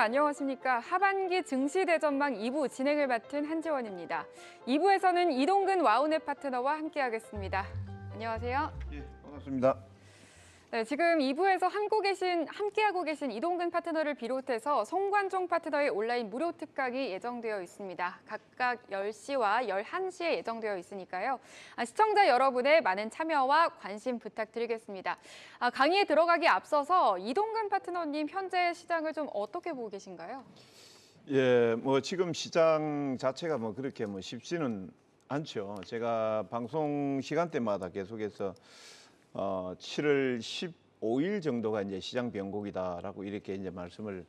안녕하십니까. 하반기 증시대 전망 2부 진행을 맡은 한지원입니다. 2부에서는 이동근 와우넷 파트너와 함께하겠습니다. 안녕하세요. 예, 반갑습니다. 네, 지금 2부에서 함께하고 계신 이동근 파트너를 비롯해서 송관종 파트너의 온라인 무료 특강이 예정되어 있습니다. 각각 10시와 11시에 예정되어 있으니까요. 시청자 여러분의 많은 참여와 관심 부탁드리겠습니다. 강의에 들어가기 앞서서 이동근 파트너님 현재 시장을 좀 어떻게 보고 계신가요? 예, 뭐 지금 시장 자체가 뭐 그렇게 뭐 쉽지는 않죠. 제가 방송 시간대마다 계속해서 7월 15일 정도가 이제 시장 변곡이다라고 이렇게 이제 말씀을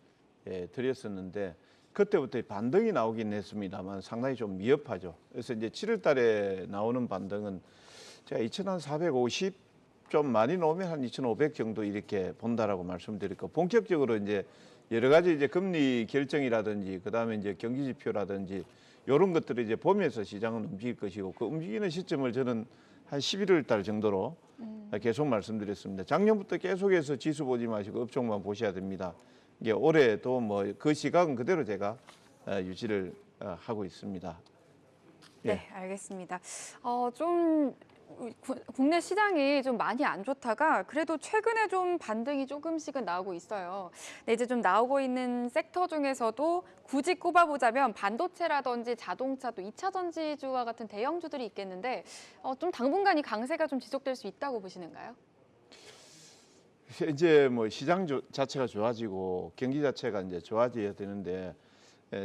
드렸었는데 그때부터 반등이 나오긴 했습니다만 상당히 좀 미흡하죠. 그래서 이제 7월 달에 나오는 반등은 제가 2,450 좀 많이 나오면 한 2,500 정도 이렇게 본다라고 말씀드리고 본격적으로 이제 여러 가지 이제 금리 결정이라든지 그다음에 이제 경기 지표라든지 이런 것들을 이제 보면서 시장은 움직일 것이고 그 움직이는 시점을 저는 한 11월 달 정도로 계속 말씀드렸습니다. 작년부터 계속해서 지수 보지 마시고 업종만 보셔야 됩니다. 이게 올해도 뭐 그 시각은 그대로 제가 유지를 하고 있습니다. 네, 알겠습니다. 좀 국내 시장이 좀 많이 안 좋다가 그래도 최근에 좀 반등이 조금씩은 나오고 있어요. 네, 이제 좀 나오고 있는 섹터 중에서도 굳이 꼽아보자면 반도체라든지 자동차 또 2차 전지주와 같은 대형주들이 있겠는데 좀 당분간 이 강세가 좀 지속될 수 있다고 보시는가요? 이제 뭐 시장 자체가 좋아지고 경기 자체가 이제 좋아져야 되는데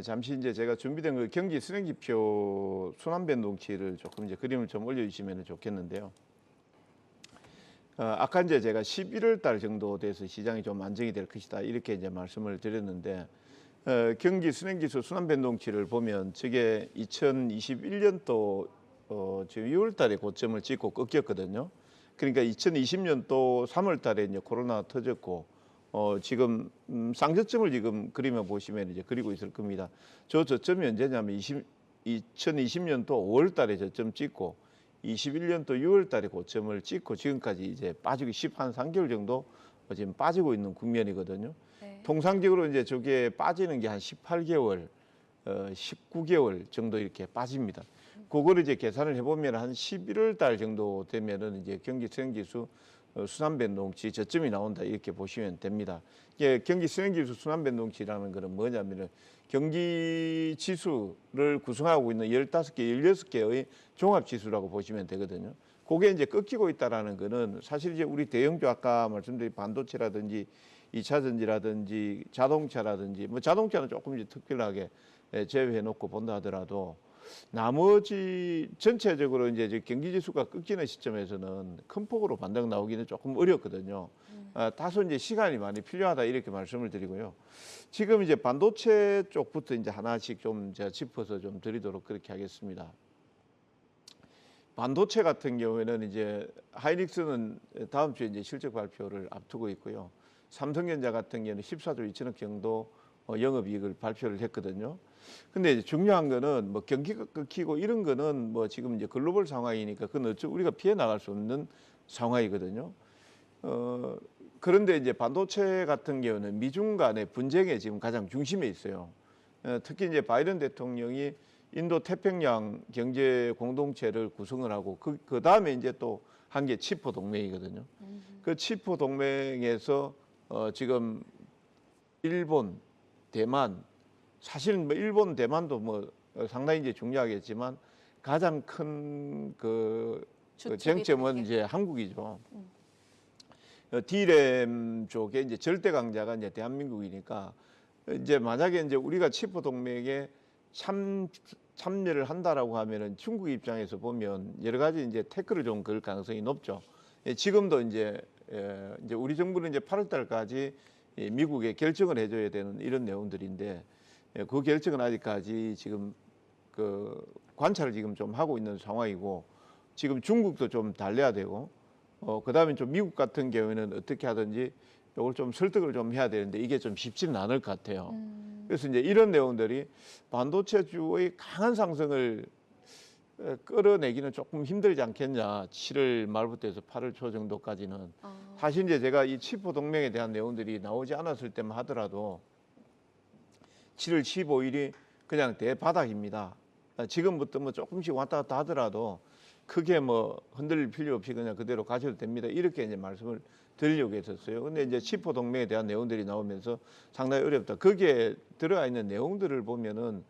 잠시 이제 제가 준비된 그 경기 수렴지표 순환 변동치를 조금 이제 그림을 좀 올려주시면 좋겠는데요. 아까 이제 제가 11월 달 정도 돼서 시장이 좀 안정이 될 것이다 이렇게 이제 말씀을 드렸는데 경기 수렴지수 순환 변동치를 보면 저게 2021년도 지금 6월 달에 고점을 찍고 꺾였거든요. 그러니까 2020년도 3월 달에 이제 코로나 터졌고 지금 쌍저점을 지금 그림을 보시면 이제 그리고 있을 겁니다. 저 저점이 언제냐면 2020년도 5월 달에 저점 찍고 21년도 6월 달에 고점을 찍고 지금까지 이제 빠지고 3개월 정도 지금 빠지고 있는 국면이거든요. 네. 통상적으로 이제 저게 빠지는 게 한 18개월, 19개월 정도 이렇게 빠집니다. 그거를 이제 계산을 해보면 한 11월 달 정도 되면은 이제 경기 수렴지수 순환 변동치 저점이 나온다 이렇게 보시면 됩니다. 이게 경기 수렴지수 순환 변동치라는 것은 뭐냐면은 경기 지수를 구성하고 있는 15개, 16개의 종합 지수라고 보시면 되거든요. 그게 이제 꺾이고 있다라는 거는 사실 이제 우리 대형주 아까 말씀드린 반도체라든지 2차 전지라든지 자동차라든지 뭐 자동차는 조금 이제 특별하게 제외해 놓고 본다 하더라도 나머지 전체적으로 이제 경기 지수가 꺾이는 시점에서는 큰 폭으로 반등 나오기는 조금 어렵거든요. 다소 이제 시간이 많이 필요하다 이렇게 말씀을 드리고요. 지금 이제 반도체 쪽부터 이제 하나씩 좀 제가 짚어서 좀 드리도록 그렇게 하겠습니다. 반도체 같은 경우에는 이제 하이닉스는 다음 주에 이제 실적 발표를 앞두고 있고요. 삼성전자 같은 경우는 14조 2천억 정도 영업이익을 발표를 했거든요. 근데 이제 중요한 거는 뭐 경기가 끊기고 이런 거는 뭐 지금 이제 글로벌 상황이니까 그건 어쩌 우리가 피해 나갈 수 없는 상황이거든요. 그런데 이제 반도체 같은 경우는 미중 간의 분쟁에 지금 가장 중심에 있어요. 특히 이제 바이든 대통령이 인도 태평양 경제 공동체를 구성을 하고 그 다음에 이제 또 한 게 치포 동맹이거든요. 그 치포 동맹에서 지금 일본, 대만 사실은 뭐 일본, 대만도 뭐 상당히 이제 중요하겠지만 가장 큰 그 쟁점은 이제 한국이죠. D램 쪽에 이제 절대 강자가 이제 대한민국이니까 이제 만약에 이제 우리가 치포 동맹에 참여를 한다라고 하면은 중국 입장에서 보면 여러 가지 이제 태클을 좀 걸 가능성이 높죠. 지금도 이제 우리 정부는 이제 8월 달까지 미국에 결정을 해줘야 되는 이런 내용들인데 그 결정은 아직까지 지금 그 관찰을 지금 좀 하고 있는 상황이고 지금 중국도 좀 달래야 되고 그다음에 좀 미국 같은 경우에는 어떻게 하든지 이걸 좀 설득을 좀 해야 되는데 이게 좀 쉽지는 않을 것 같아요. 그래서 이제 이런 내용들이 반도체주의 강한 상승을 끌어내기는 조금 힘들지 않겠냐. 7월 말부터 해서 8월 초 정도까지는. 사실 이제 제가 이 치포 동맹에 대한 내용들이 나오지 않았을 때만 하더라도 7월 15일이 그냥 대바닥입니다. 지금부터 뭐 조금씩 왔다 갔다 하더라도 크게 뭐 흔들릴 필요 없이 그냥 그대로 가셔도 됩니다. 이렇게 이제 말씀을 드리려고 했었어요. 근데 이제 치포 동맹에 대한 내용들이 나오면서 상당히 어렵다. 거기에 들어가 있는 내용들을 보면은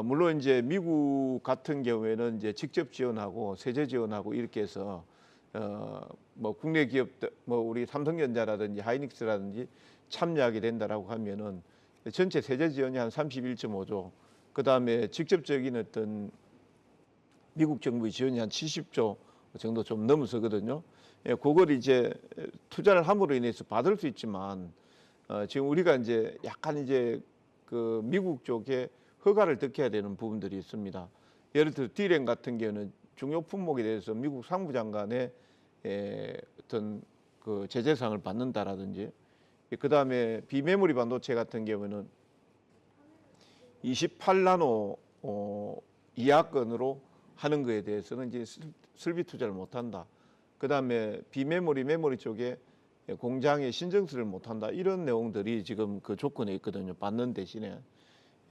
물론 이제 미국 같은 경우에는 이제 직접 지원하고 세제 지원하고 이렇게 해서 뭐 국내 기업들 뭐 우리 삼성전자라든지 하이닉스라든지 참여하게 된다라고 하면은 전체 세제 지원이 한 31.5조, 그 다음에 직접적인 어떤 미국 정부의 지원이 한 70조 정도 좀 넘어서거든요. 예, 그걸 이제 투자를 함으로 인해서 받을 수 있지만 지금 우리가 이제 약간 이제 그 미국 쪽에 허가를 득해야 되는 부분들이 있습니다. 예를 들어 D램 같은 경우는 중요 품목에 대해서 미국 상무장관의 어떤 그 제재상을 받는다라든지, 그 다음에 비메모리 반도체 같은 경우는 28나노 이하권으로 하는 거에 대해서는 이제 설비 투자를 못 한다. 그 다음에 비메모리 메모리 쪽에 공장에 신증서를 못 한다. 이런 내용들이 지금 그 조건에 있거든요. 받는 대신에.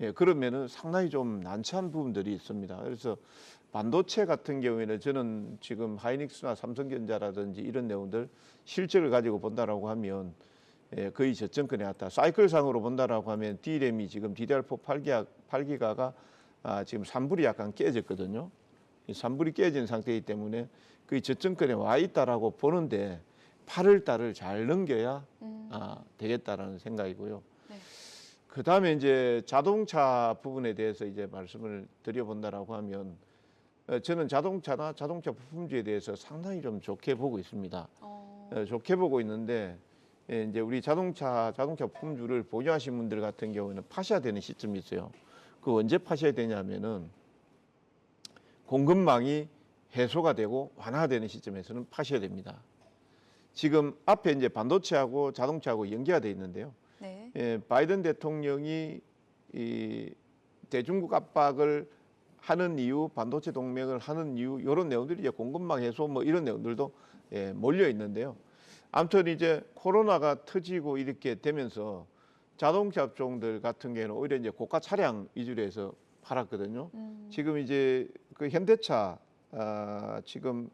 예, 그러면은 상당히 좀 난처한 부분들이 있습니다. 그래서 반도체 같은 경우에는 저는 지금 하이닉스나 삼성전자라든지 이런 내용들 실적을 가지고 본다라고 하면 거의 저점권에 왔다. 사이클상으로 본다라고 하면 D램이 지금 DDR4 8기가가 지금 3불이 약간 깨졌거든요. 이 3불이 깨진 상태이기 때문에 거의 저점권에 와 있다라고 보는데 8월 달을 잘 넘겨야 되겠다라는 생각이고요. 네. 그 다음에 이제 자동차 부분에 대해서 이제 말씀을 드려본다라고 하면 저는 자동차나 자동차 부품주에 대해서 상당히 좀 좋게 보고 있습니다. 좋게 보고 있는데 이제 우리 자동차 부품주를 보유하신 분들 같은 경우는 파셔야 되는 시점이 있어요. 그 언제 파셔야 되냐면은 공급망이 해소가 되고 완화되는 시점에서는 파셔야 됩니다. 지금 앞에 이제 반도체하고 자동차하고 연계가 돼 있는데요. 네. 바이든 대통령이 이 대중국 압박을 하는 이유, 반도체 동맹을 하는 이유, 이런 내용들이 이제 공급망 해소 뭐 이런 내용들도 몰려 있는데요. 아무튼 이제 코로나가 터지고 이렇게 되면서 자동차 업종들 같은 경우는 오히려 이제 고가 차량 위주로 해서 팔았거든요. 지금 이제 그 현대차 지금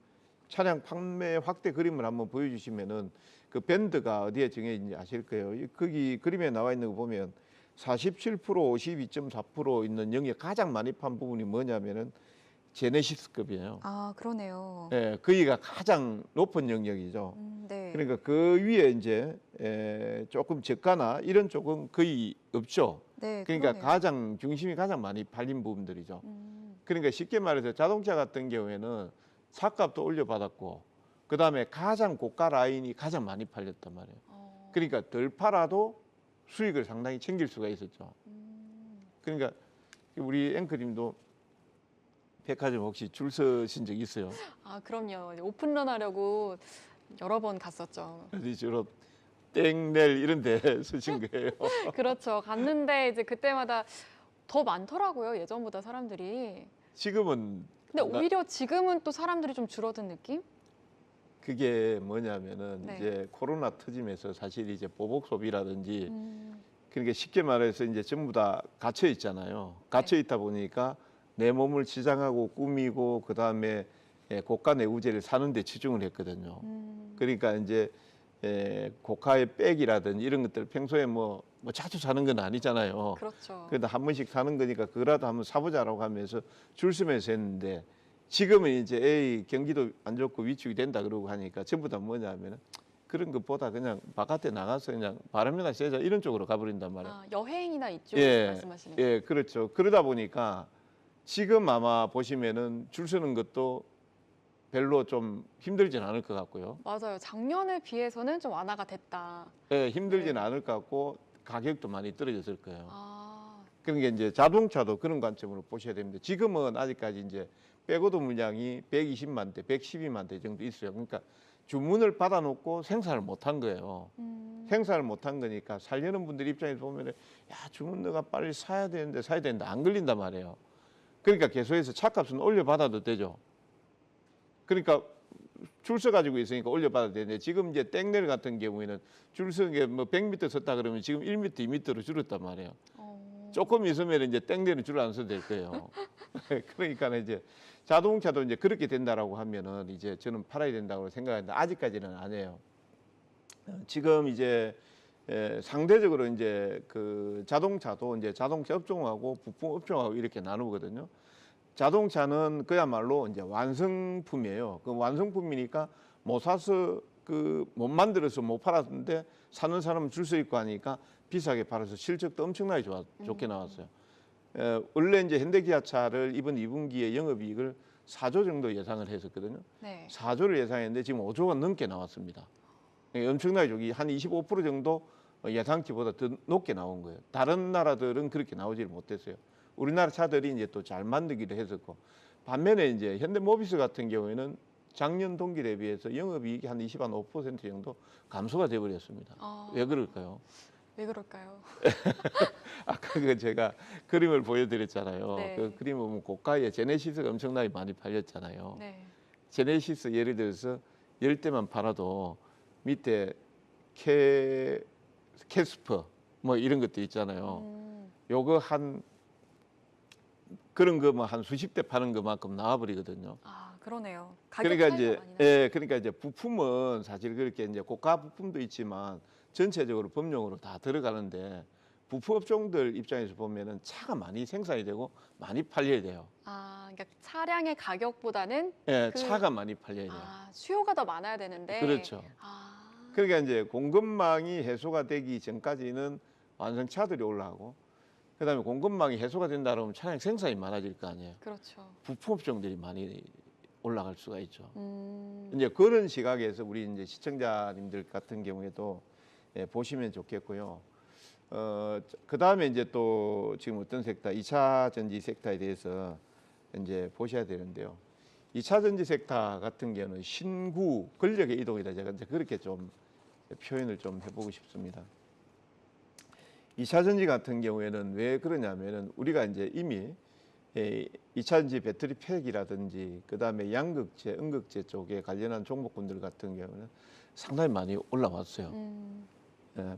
차량 판매 확대 그림을 한번 보여주시면은 그 밴드가 어디에 정해 있는지 아실 거예요. 거기 그림에 나와 있는 거 보면 47%, 52.4% 있는 영역 가장 많이 판 부분이 뭐냐면은 제네시스급이에요. 아, 그러네요. 예, 거기가 가장 높은 영역이죠. 네. 그러니까 그 위에 이제 조금 저가나 이런 쪽은 거의 없죠. 네, 그러니까 그러네요. 가장 중심이 가장 많이 팔린 부분들이죠. 그러니까 쉽게 말해서 자동차 같은 경우에는 차값도 올려받았고 그 다음에 가장 고가 라인이 가장 많이 팔렸단 말이에요. 그러니까 덜 팔아도 수익을 상당히 챙길 수가 있었죠. 그러니까 우리 앵커님도 백화점 혹시 줄 서신 적 있어요? 아, 그럼요. 이제 오픈런 하려고 여러 번 갔었죠. 어디 주로 땡낼 이런 데 서신 거예요? 그렇죠. 갔는데 이제 그때마다 더 많더라고요. 예전보다 사람들이. 지금은 근데 오히려 지금은 또 사람들이 좀 줄어든 느낌? 그게 뭐냐면은 네. 이제 코로나 터지면서 사실 이제 보복 소비라든지 그러니까 쉽게 말해서 이제 전부 다 갇혀 있잖아요. 갇혀 있다 보니까 내 몸을 지장하고 꾸미고 그 다음에 고가 내구재를 사는 데 치중을 했거든요. 그러니까 이제 고가의 백이라든지 이런 것들 평소에 뭐 자주 사는 건 아니잖아요. 그렇죠. 그래도 한 번씩 사는 거니까 그거라도 한번 사보자라고 하면서 줄 서면서 했는데 지금은 이제 에이 경기도 안 좋고 위축이 된다 그러고 하니까 전부 다 뭐냐면은 그런 것보다 그냥 바깥에 나가서 그냥 바람이나 쐬자 이런 쪽으로 가버린단 말이에요. 아, 여행이나 이쪽 예, 말씀하시는 거예요? 예, 그렇죠. 그러다 보니까 지금 아마 보시면은 줄 서는 것도 별로 좀 힘들진 않을 것 같고요. 맞아요. 작년에 비해서는 좀 완화가 됐다. 예, 힘들진 네. 않을 것 같고 가격도 많이 떨어졌을 거예요. 아, 그러니까 이제 자동차도 그런 관점으로 보셔야 됩니다. 지금은 아직까지 이제 백오더 물량이 120만 대, 112만 대 정도 있어요. 그러니까 주문을 받아놓고 생산을 못한 거예요. 생산을 못한 거니까 살려는 분들 입장에서 보면은 야 주문 내가 빨리 사야 되는데 안 걸린단 말이에요. 그러니까 계속해서 차값은 올려받아도 되죠. 그러니까 줄 서 가지고 있으니까 올려받아도 되는데 지금 이제 땡넬 같은 경우에는 줄 서게 뭐 100m 섰다 그러면 지금 1m, 2m로 줄었단 말이에요. 조금 있으면 이제 땡되는 줄 안 서도 될 거예요. 그러니까 이제 자동차도 이제 그렇게 된다라고 하면은 이제 저는 팔아야 된다고 생각하는데 아직까지는 안 해요. 지금 이제 상대적으로 이제 그 자동차도 이제 자동차 업종하고 부품 업종하고 이렇게 나누거든요. 자동차는 그야말로 이제 완성품이에요. 그 완성품이니까 못 사서 그 못 만들어서 못 팔았는데 사는 사람은 줄 서 있고 하니까 비싸게 팔아서 실적도 엄청나게 좋게 나왔어요. 원래 이제 현대기아차를 이번 2분기에 영업이익을 4조 정도 예상을 했었거든요. 네. 4조를 예상했는데 지금 5조가 넘게 나왔습니다. 엄청나게 저기 한 25% 정도 예상치보다 더 높게 나온 거예요. 다른 나라들은 그렇게 나오지를 못했어요. 우리나라 차들이 이제 또 잘 만들기도 했었고, 반면에 이제 현대모비스 같은 경우에는 작년 동기 대비해서 영업이익이 한 25% 정도 감소가 돼버렸습니다. 왜 그럴까요? 왜 그럴까요? 아까 그 제가 그림을 보여드렸잖아요. 네. 그 그림 보면 고가의 제네시스가 엄청나게 많이 팔렸잖아요. 네. 제네시스 예를 들어서 10대만 팔아도 밑에 캐스퍼 뭐 이런 것도 있잖아요. 요거 한 그런 거 뭐 한 수십 대 파는 것만큼 나와버리거든요. 아, 그러네요. 가격 그러니까 차이가 이제 많이 나요. 그러니까 이제 부품은 사실 그렇게 이제 고가 부품도 있지만 전체적으로 범용으로 다 들어가는데 부품 업종들 입장에서 보면은 차가 많이 생산이 되고 많이 팔려야 돼요. 아, 그러니까 차량의 가격보다는 예, 그- 차가 많이 팔려야 돼요. 수요가 더 많아야 되는데. 그렇죠. 아, 그러니까 이제 공급망이 해소가 되기 전까지는 완성차들이 올라가고 그다음에 공급망이 해소가 된다 그러면 차량 생산이 많아질 거 아니에요. 그렇죠. 부품 업종들이 많이 올라갈 수가 있죠. 음, 이제 그런 시각에서 우리 이제 시청자님들 같은 경우에도 보시면 좋겠고요. 그 다음에 이제 또 지금 어떤 섹터, 2차 전지 섹터에 대해서 이제 보셔야 되는데요. 2차 전지 섹터 같은 경우는 신구 권력의 이동이다. 제가 이제 그렇게 좀 표현을 좀 해보고 싶습니다. 2차 전지 같은 경우에는 왜 그러냐면은 우리가 이제 이미 2차 전지 배터리 팩이라든지 그다음에 양극재, 음극재 쪽에 관련한 종목군들 같은 경우는 상당히 많이 올라왔어요.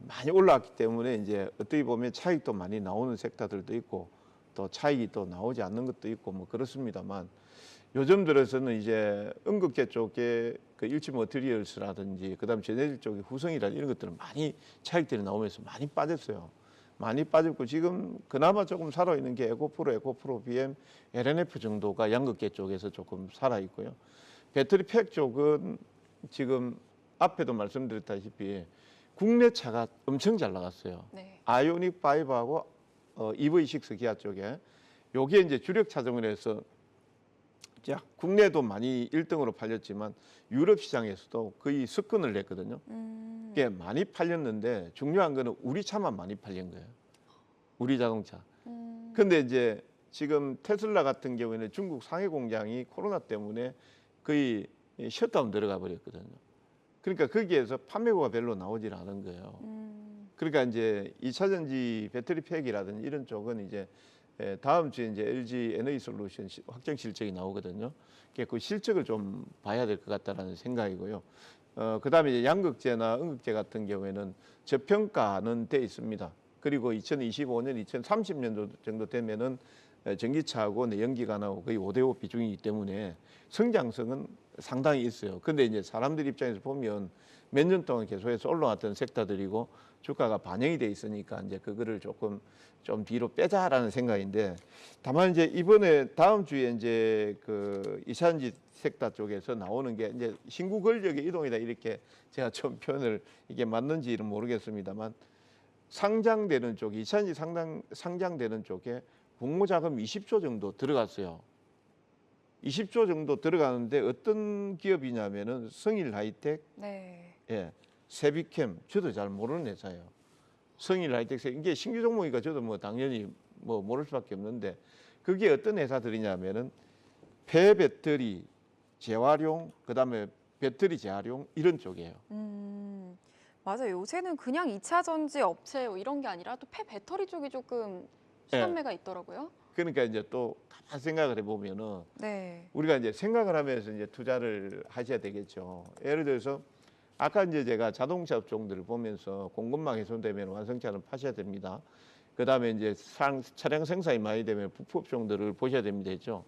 많이 올라왔기 때문에 이제 어떻게 보면 차익도 많이 나오는 섹터들도 있고 또 차익이 또 나오지 않는 것도 있고 뭐 그렇습니다만 요즘 들어서는 이제 음극재 쪽에 그 일치 머티리얼스라든지 그다음 제네질 쪽의 후성이라든지 이런 것들은 많이 차익들이 나오면서 많이 빠졌어요. 많이 빠졌고 지금 그나마 조금 살아있는 게 에코프로, BM, LNF 정도가 양극재 쪽에서 조금 살아있고요. 배터리 팩 쪽은 지금 앞에도 말씀드렸다시피 국내 차가 엄청 잘 나갔어요. 네. 아이오닉 5하고 EV6 기아 쪽에 요게 이제 주력 차종을 해서 자, 국내도 많이 1등으로 팔렸지만 유럽 시장에서도 거의 석권을 냈거든요. 꽤 많이 팔렸는데 중요한 거는 우리 차만 많이 팔린 거예요. 우리 자동차. 근데 이제 지금 테슬라 같은 경우에는 중국 상해 공장이 코로나 때문에 거의 셧다운 들어가 버렸거든요. 그러니까 거기에서 판매고가 별로 나오질 않은 거예요. 그러니까 이제 2차 전지 배터리 팩이라든지 이런 쪽은 이제 다음 주에 이제 LG 에너지 솔루션 확정 실적이 나오거든요. 그 실적을 좀 봐야 될 것 같다라는 생각이고요. 그다음에 이제 양극재나 음극재 같은 경우에는 저평가는 돼 있습니다. 그리고 2025년, 2030년 정도 되면은 전기차하고 내연기관하고 거의 5대5 비중이기 때문에 성장성은 상당히 있어요. 근데 이제 사람들 입장에서 보면 몇 년 동안 계속해서 올라왔던 섹터들이고 주가가 반영이 돼 있으니까 이제 그거를 조금 좀 뒤로 빼자라는 생각인데 다만 이제 이번에 다음 주에 이제 그 이산지 섹터 쪽에서 나오는 게 이제 신구 권력의 이동이다 이렇게 제가 좀 표현을 이게 맞는지는 모르겠습니다만 상장되는 쪽 이산지 상장되는 쪽에 공모자금 20조 정도 들어갔어요. 20조 정도 들어가는데 어떤 기업이냐면은 성일 하이텍, 네. 예, 세비캠, 저도 잘 모르는 회사예요. 성일 하이텍, 이게 신규 종목이니까 저도 뭐 당연히 뭐 모를 수밖에 없는데 그게 어떤 회사들이냐면은 폐배터리 재활용, 그다음에 배터리 재활용 이런 쪽이에요. 맞아요. 요새는 그냥 2차 전지 업체 이런 게 아니라 또 폐배터리 쪽이 조금 수단매가 있더라고요. 그러니까 이제 또 가만 생각을 해보면은 네. 우리가 이제 생각을 하면서 이제 투자를 하셔야 되겠죠. 예를 들어서 아까 이제 제가 자동차 업종들을 보면서 공급망 훼손되면 완성차는 파셔야 됩니다. 그다음에 이제 차량 생산이 많이 되면 부품 업종들을 보셔야 됩니다. 했죠.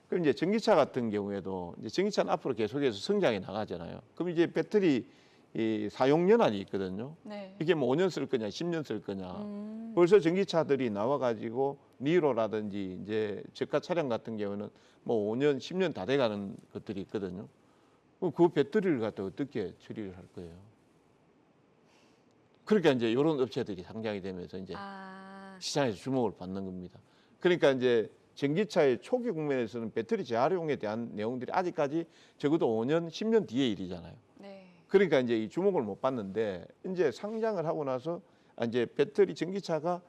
그럼 이제 전기차 같은 경우에도 이제 전기차는 앞으로 계속해서 성장해 나가잖아요. 그럼 이제 배터리 이 사용 연한이 있거든요. 네. 이게 뭐 5년 쓸 거냐, 10년 쓸 거냐. 벌써 전기차들이 나와가지고 니로라든지 이제 저가 차량 같은 경우는 뭐 5년, 10년 다 돼가는 것들이 있거든요. 그럼 그 배터리를 갖다 어떻게 처리를 할 거예요? 그러니까 이제 이런 업체들이 상장이 되면서 이제 시장에서 주목을 받는 겁니다. 그러니까 이제 전기차의 초기 국면에서는 배터리 재활용에 대한 내용들이 아직까지 적어도 5년, 10년 뒤의 일이잖아요. 네. 그러니까 이제 이 주목을 못 받는데 이제 상장을 하고 나서 이제 배터리 전기차가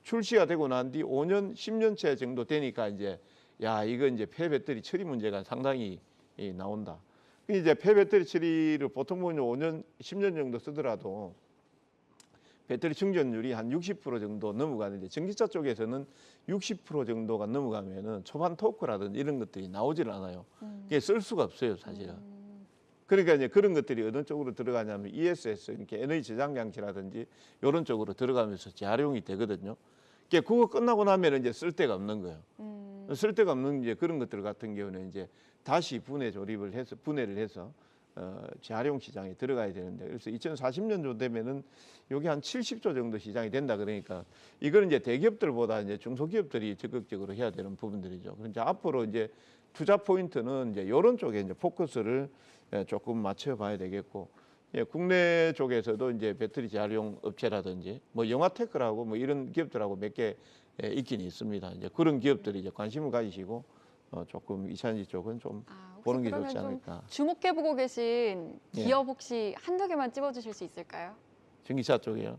출시가 되고 난 뒤 5년, 10년째 정도 되니까 이제 야, 이거 이제 폐배터리 처리 문제가 상당히 나온다. 이제 폐배터리 처리를 보통 보면 5년, 10년 정도 쓰더라도 배터리 충전율이 한 60% 정도 넘어가는데 전기차 쪽에서는 60% 정도가 넘어가면은 초반 토크라든지 이런 것들이 나오질 않아요. 그게 쓸 수가 없어요, 사실은. 그러니까 이제 그런 것들이 어느 쪽으로 들어가냐면 ESS, 이렇게 에너지 저장 장치라든지 이런 쪽으로 들어가면서 재활용이 되거든요. 그거 끝나고 나면 이제 쓸 데가 없는 거예요. 쓸 데가 없는 이제 그런 것들 같은 경우는 이제 다시 분해를 해서 재활용 시장에 들어가야 되는데, 그래서 2040년 정도 되면은 여기 한 70조 정도 시장이 된다. 그러니까 이거는 이제 대기업들보다 이제 중소기업들이 적극적으로 해야 되는 부분들이죠. 그런데 앞으로 이제 투자 포인트는 이제 이런 쪽에 이제 포커스를 조금 맞춰봐야 되겠고, 국내 쪽에서도 이제 배터리 재활용 업체라든지 뭐 영화테크라고 뭐 이런 기업들하고 몇 개 있긴 있습니다. 이제 그런 기업들이 이제 관심을 가지시고 조금 이차전지 쪽은 좀 보는 게 좋지 않을까. 주목해보고 계신 기업 혹시 한두 개만 찝어주실 수 있을까요? 전기차 쪽이요.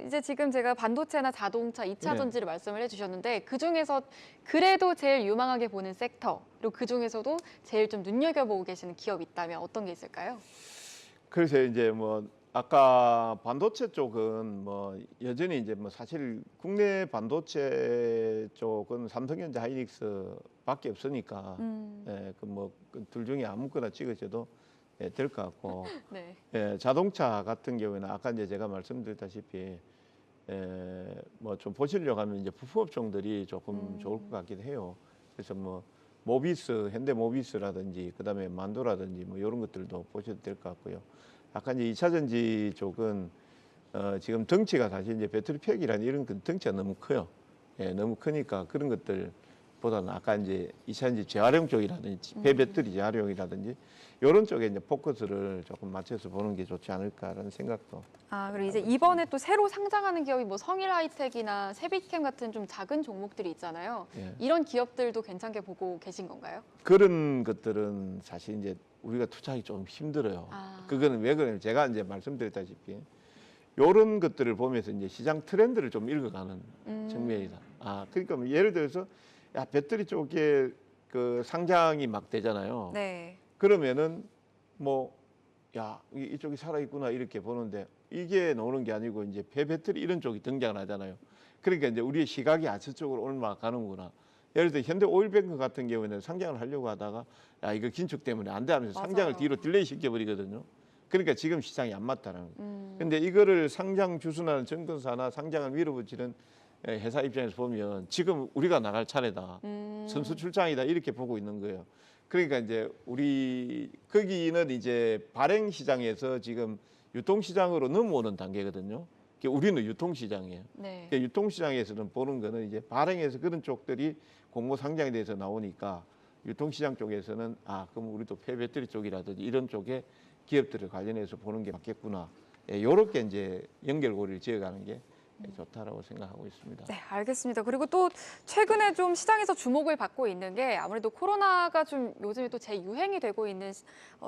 이제 지금 제가 반도체나 자동차, 2차 전지를 말씀을 해주셨는데 그 중에서 그래도 제일 유망하게 보는 섹터, 그리고 그 중에서도 제일 좀 눈여겨보고 계시는 기업 있다면 어떤 게 있을까요? 그래서 이제 뭐 아까 반도체 쪽은 뭐 여전히 이제 뭐 사실 국내 반도체 쪽은 삼성전자, 하이닉스밖에 없으니까 그둘 중에 아무거나 찍으셔도 될 것 같고 네. 자동차 같은 경우에는 아까 이제 제가 말씀드렸다시피 뭐 좀 보시려고 하면 이제 부품 업종들이 조금 좋을 것 같기도 해요. 그래서 뭐 모비스, 현대 모비스라든지 그다음에 만도라든지 뭐 이런 것들도 보셔도 될 것 같고요. 아까 이제 2차 전지 쪽은 지금 덩치가 사실 이제 배터리 팩이라는 이런 덩치가 너무 커요. 너무 크니까 그런 것들보다는 아까 이제 2차 전지 재활용 쪽이라든지 폐배터리 재활용이라든지 이런 쪽에 이제 포커스를 조금 맞춰서 보는 게 좋지 않을까라는 생각도. 그리고 이제 이번에 또 새로 상장하는 기업이 뭐 성일하이텍이나 세비캠 같은 좀 작은 종목들이 있잖아요. 이런 기업들도 괜찮게 보고 계신 건가요? 그런 것들은 사실 이제 우리가 투자하기 좀 힘들어요. 그거는 왜 그러냐면 제가 이제 말씀드렸다시피 이런 것들을 보면서 이제 시장 트렌드를 좀 읽어가는 측면이다. 그러니까 뭐 예를 들어서 야, 배터리 쪽에 그 상장이 막 되잖아요. 네. 그러면은 뭐 야, 이쪽이 살아있구나 이렇게 보는데 이게 나오는 게 아니고 이제 폐배터리 이런 쪽이 등장을 하잖아요. 그러니까 이제 우리의 시각이 저쪽으로 올라가는구나. 예를 들어 현대 오일뱅크 같은 경우에는 상장을 하려고 하다가 야, 이거 긴축 때문에 안 돼 하면서 상장을 뒤로 딜레이 시켜버리거든요. 그러니까 지금 시장이 안 맞다는 거예요. 근데 이거를 상장 주순하는 증권사나 상장을 밀어붙이는 회사 입장에서 보면 지금 우리가 나갈 차례다. 선수 출장이다. 이렇게 보고 있는 거예요. 그러니까 이제 거기는 이제 발행 시장에서 지금 유통 시장으로 넘어오는 단계거든요. 우리는 유통 시장이에요. 네. 유통 시장에서는 보는 거는 이제 발행해서 그런 쪽들이 공모 상장에 대해서 나오니까 유통 시장 쪽에서는 그럼 우리도 폐배터리 쪽이라든지 이런 쪽에 기업들을 관련해서 보는 게 맞겠구나. 요렇게 이제 연결고리를 지어가는 게 좋다라고 생각하고 있습니다. 네, 알겠습니다. 그리고 또 최근에 좀 시장에서 주목을 받고 있는 게 아무래도 코로나가 좀 요즘에 또 재유행이 되고 있는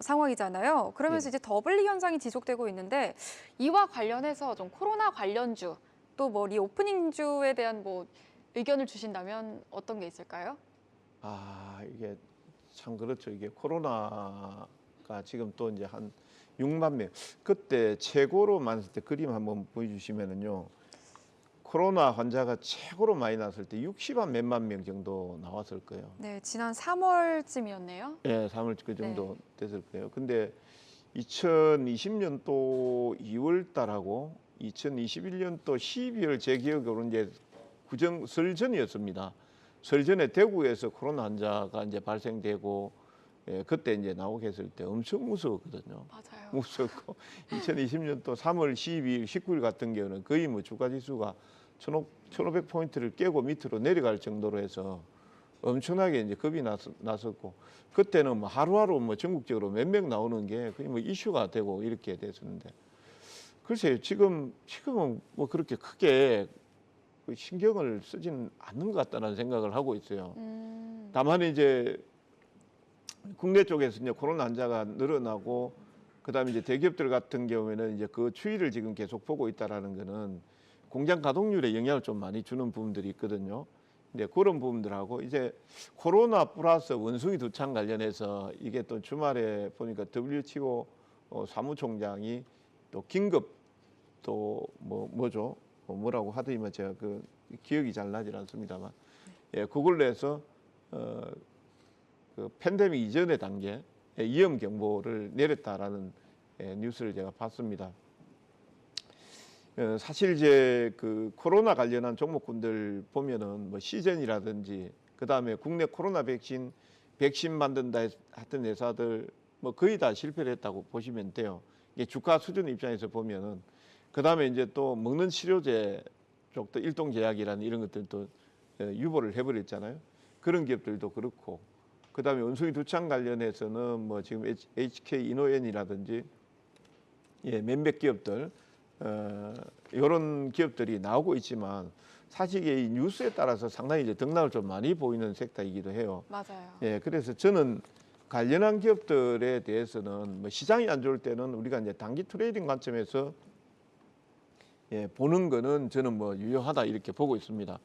상황이잖아요. 그러면서 이제 더블리 현상이 지속되고 있는데 이와 관련해서 좀 코로나 관련주 또 뭐 리오프닝주에 대한 뭐 의견을 주신다면 어떤 게 있을까요? 이게 참 그렇죠. 이게 코로나가 지금 또 이제 한 6만 명. 그때 최고로 많았을 때 그림 한번 보여주시면은요. 코로나 환자가 최고로 많이 났을 때 60만 몇만 명 정도 나왔을 거예요. 네, 지난 3월쯤이었네요. 네, 3월 그 정도 됐을 거예요. 근데 2020년도 2월 달하고 2021년도 12월 제 기억으로 이제 설 전이었습니다. 설 전에 대구에서 코로나 환자가 이제 발생되고 그때 이제 나오게 했을 때 엄청 무서웠거든요. 맞아요. 무섭고 2020년도 3월 12일, 19일 같은 경우는 거의 뭐 주가 지수가 1,500포인트를 깨고 밑으로 내려갈 정도로 해서 엄청나게 이제 겁이 났었고 그때는 뭐 하루하루 뭐 전국적으로 몇 명 나오는 게 거의 뭐 이슈가 되고 이렇게 됐었는데 글쎄요 지금은 뭐 그렇게 크게 신경을 쓰지는 않는 것 같다는 생각을 하고 있어요. 다만 이제 국내 쪽에서 이제 코로나 환자가 늘어나고 그다음에 이제 대기업들 같은 경우에는 이제 그 추이를 지금 계속 보고 있다라는 거는 공장 가동률에 영향을 좀 많이 주는 부분들이 있거든요. 근데 그런 부분들하고 이제 코로나 플러스 원숭이 두창 관련해서 이게 또 주말에 보니까 WTO 사무총장이 또 긴급 또 뭐죠? 뭐라고 하더니만 제가 그 기억이 잘 나질 않습니다만 예, 그걸로 해서 그 팬데믹 이전의 단계 위험 경보를 내렸다라는 뉴스를 제가 봤습니다. 사실 이제 그 코로나 관련한 종목군들 보면은 뭐 시즌이라든지 그 다음에 국내 코로나 백신 만든다 했던 회사들 뭐 거의 다 실패를 했다고 보시면 돼요. 이게 주가 수준 입장에서 보면은 그 다음에 이제 또 먹는 치료제 쪽도 일동제약이라는 이런 것들도 유보를 해버렸잖아요. 그런 기업들도 그렇고 그 다음에 원숭이 두창 관련해서는 뭐 지금 HK 이노엔이라든지 예, 몇몇 기업들 이런 기업들이 나오고 있지만 사실 이 뉴스에 따라서 상당히 이제 등락을 좀 많이 보이는 섹터이기도 해요. 맞아요. 예, 그래서 저는 관련한 기업들에 대해서는 뭐 시장이 안 좋을 때는 우리가 이제 단기 트레이딩 관점에서 예, 보는 거는 저는 뭐 유효하다 이렇게 보고 있습니다.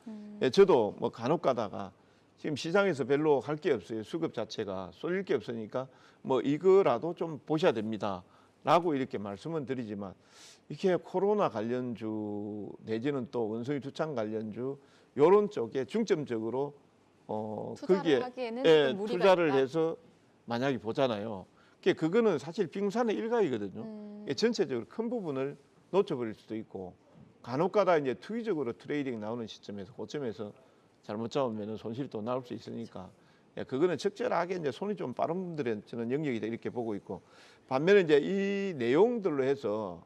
예, 저도 뭐 간혹 가다가 지금 시장에서 별로 할 게 없어요. 수급 자체가 쏠릴 게 없으니까 뭐 이거라도 좀 보셔야 됩니다라고 이렇게 말씀은 드리지만 이게 코로나 관련주 내지는 또 원숭이 두창 관련주 이런 쪽에 중점적으로 투자를 거기에 하기에는 예, 조금 무리가 투자를 있다. 해서 만약에 보잖아요. 그거는 사실 빙산의 일각이거든요. 전체적으로 큰 부분을 놓쳐버릴 수도 있고 간혹가다 이제 투기적으로 트레이딩 나오는 시점에서 고점에서 잘못 잡으면 손실이 또 나올 수 있으니까 예, 그거는 적절하게 이제 손이 좀 빠른 분들은 저는 영역이다 이렇게 보고 있고 반면에 이제 이 내용들로 해서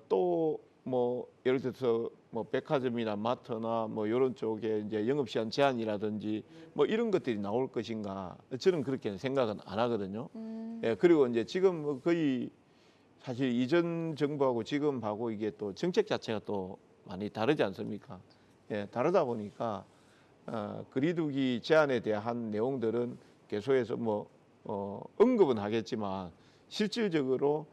또 뭐 예를 들어서 뭐 백화점이나 마트나 뭐 이런 쪽에 이제 영업 시간 제한이라든지 뭐 이런 것들이 나올 것인가 저는 그렇게 생각은 안 하거든요. 예, 그리고 이제 지금 뭐 거의 사실 이전 정부하고 지금하고 이게 또 정책 자체가 또 많이 다르지 않습니까? 예, 다르다 보니까 거리두기 제한에 대한 내용들은 계속해서 뭐 언급은 하겠지만 실질적으로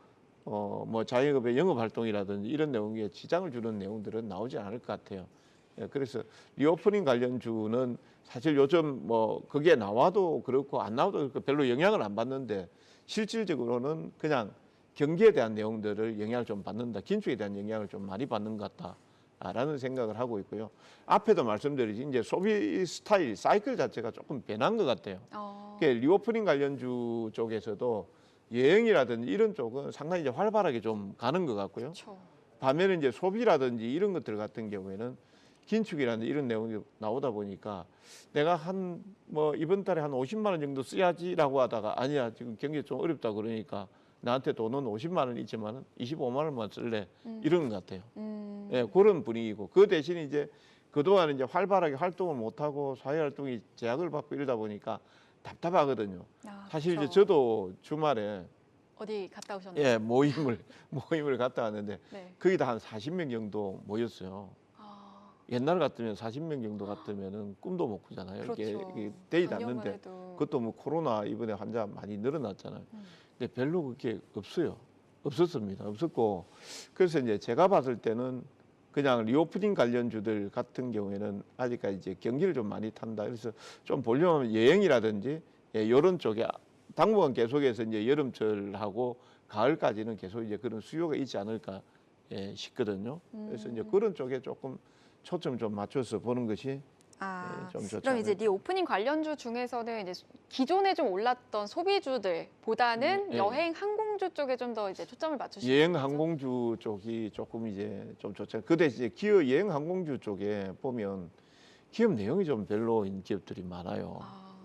뭐 자영업의 영업 활동이라든지 이런 내용에 지장을 주는 내용들은 나오지 않을 것 같아요. 예, 그래서 리오프닝 관련주는 사실 요즘 뭐 그게 나와도 그렇고 안 나와도 그렇고 별로 영향을 안 받는데 실질적으로는 그냥 경기에 대한 내용들을 영향을 좀 받는다. 긴축에 대한 영향을 좀 많이 받는 것 같다라는 생각을 하고 있고요. 앞에도 말씀드렸지 이제 소비 스타일, 사이클 자체가 조금 변한 것 같아요. 리오프닝 관련주 쪽에서도 여행이라든지 이런 쪽은 상당히 이제 활발하게 좀 가는 것 같고요. 그렇죠. 반면에 이제 소비라든지 이런 것들 같은 경우에는 긴축이라는 이런 내용이 나오다 보니까 내가 한 뭐 이번 달에 한 50만 원 정도 써야지라고 하다가 아니야 지금 경기 좀 어렵다 그러니까 나한테 돈은 50만 원 있지만 25만 원만 쓸래 이런 것 같아요. 예, 그런 분위기고 그 대신 이제 그동안 이제 활발하게 활동을 못 하고 사회 활동이 제약을 받고 이러다 보니까 답답하거든요. 사실 이제 그렇죠. 저도 주말에 어디 갔다 오셨나요? 예, 모임을 갔다 왔는데 네. 거의 다 한 40명 정도 모였어요. 아, 옛날 같으면 40명 정도 같으면은 꿈도 못 꾸잖아요. 그렇죠. 이게 되지도 작년만 않는데 해도. 그것도 뭐 코로나 이번에 환자 많이 늘어났잖아요. 근데 별로 그게 없어요. 없었습니다. 없었고 그래서 이제 제가 봤을 때는 그냥 리오프닝 관련주들 같은 경우에는 아직까지 이제 경기를 좀 많이 탄다. 그래서 좀 보려면 여행이라든지 예, 이런 쪽에 당분간 계속해서 이제 여름철하고 가을까지는 계속 이제 그런 수요가 있지 않을까 예, 싶거든요. 그래서 이제 그런 쪽에 조금 초점 좀 맞춰서 보는 것이 좀 좋지 그럼 이제 않을까. 리오프닝 관련주 중에서는 이제 기존에 좀 올랐던 소비주들보다는 예. 여행 항공주 쪽에 좀 더 이제 초점을 맞추시는 여행 거죠? 항공주 쪽이 조금 이제 좀 좋죠. 근데 이제 기업 여행 항공주 쪽에 보면 기업 내용이 좀 별로인 기업들이 많아요.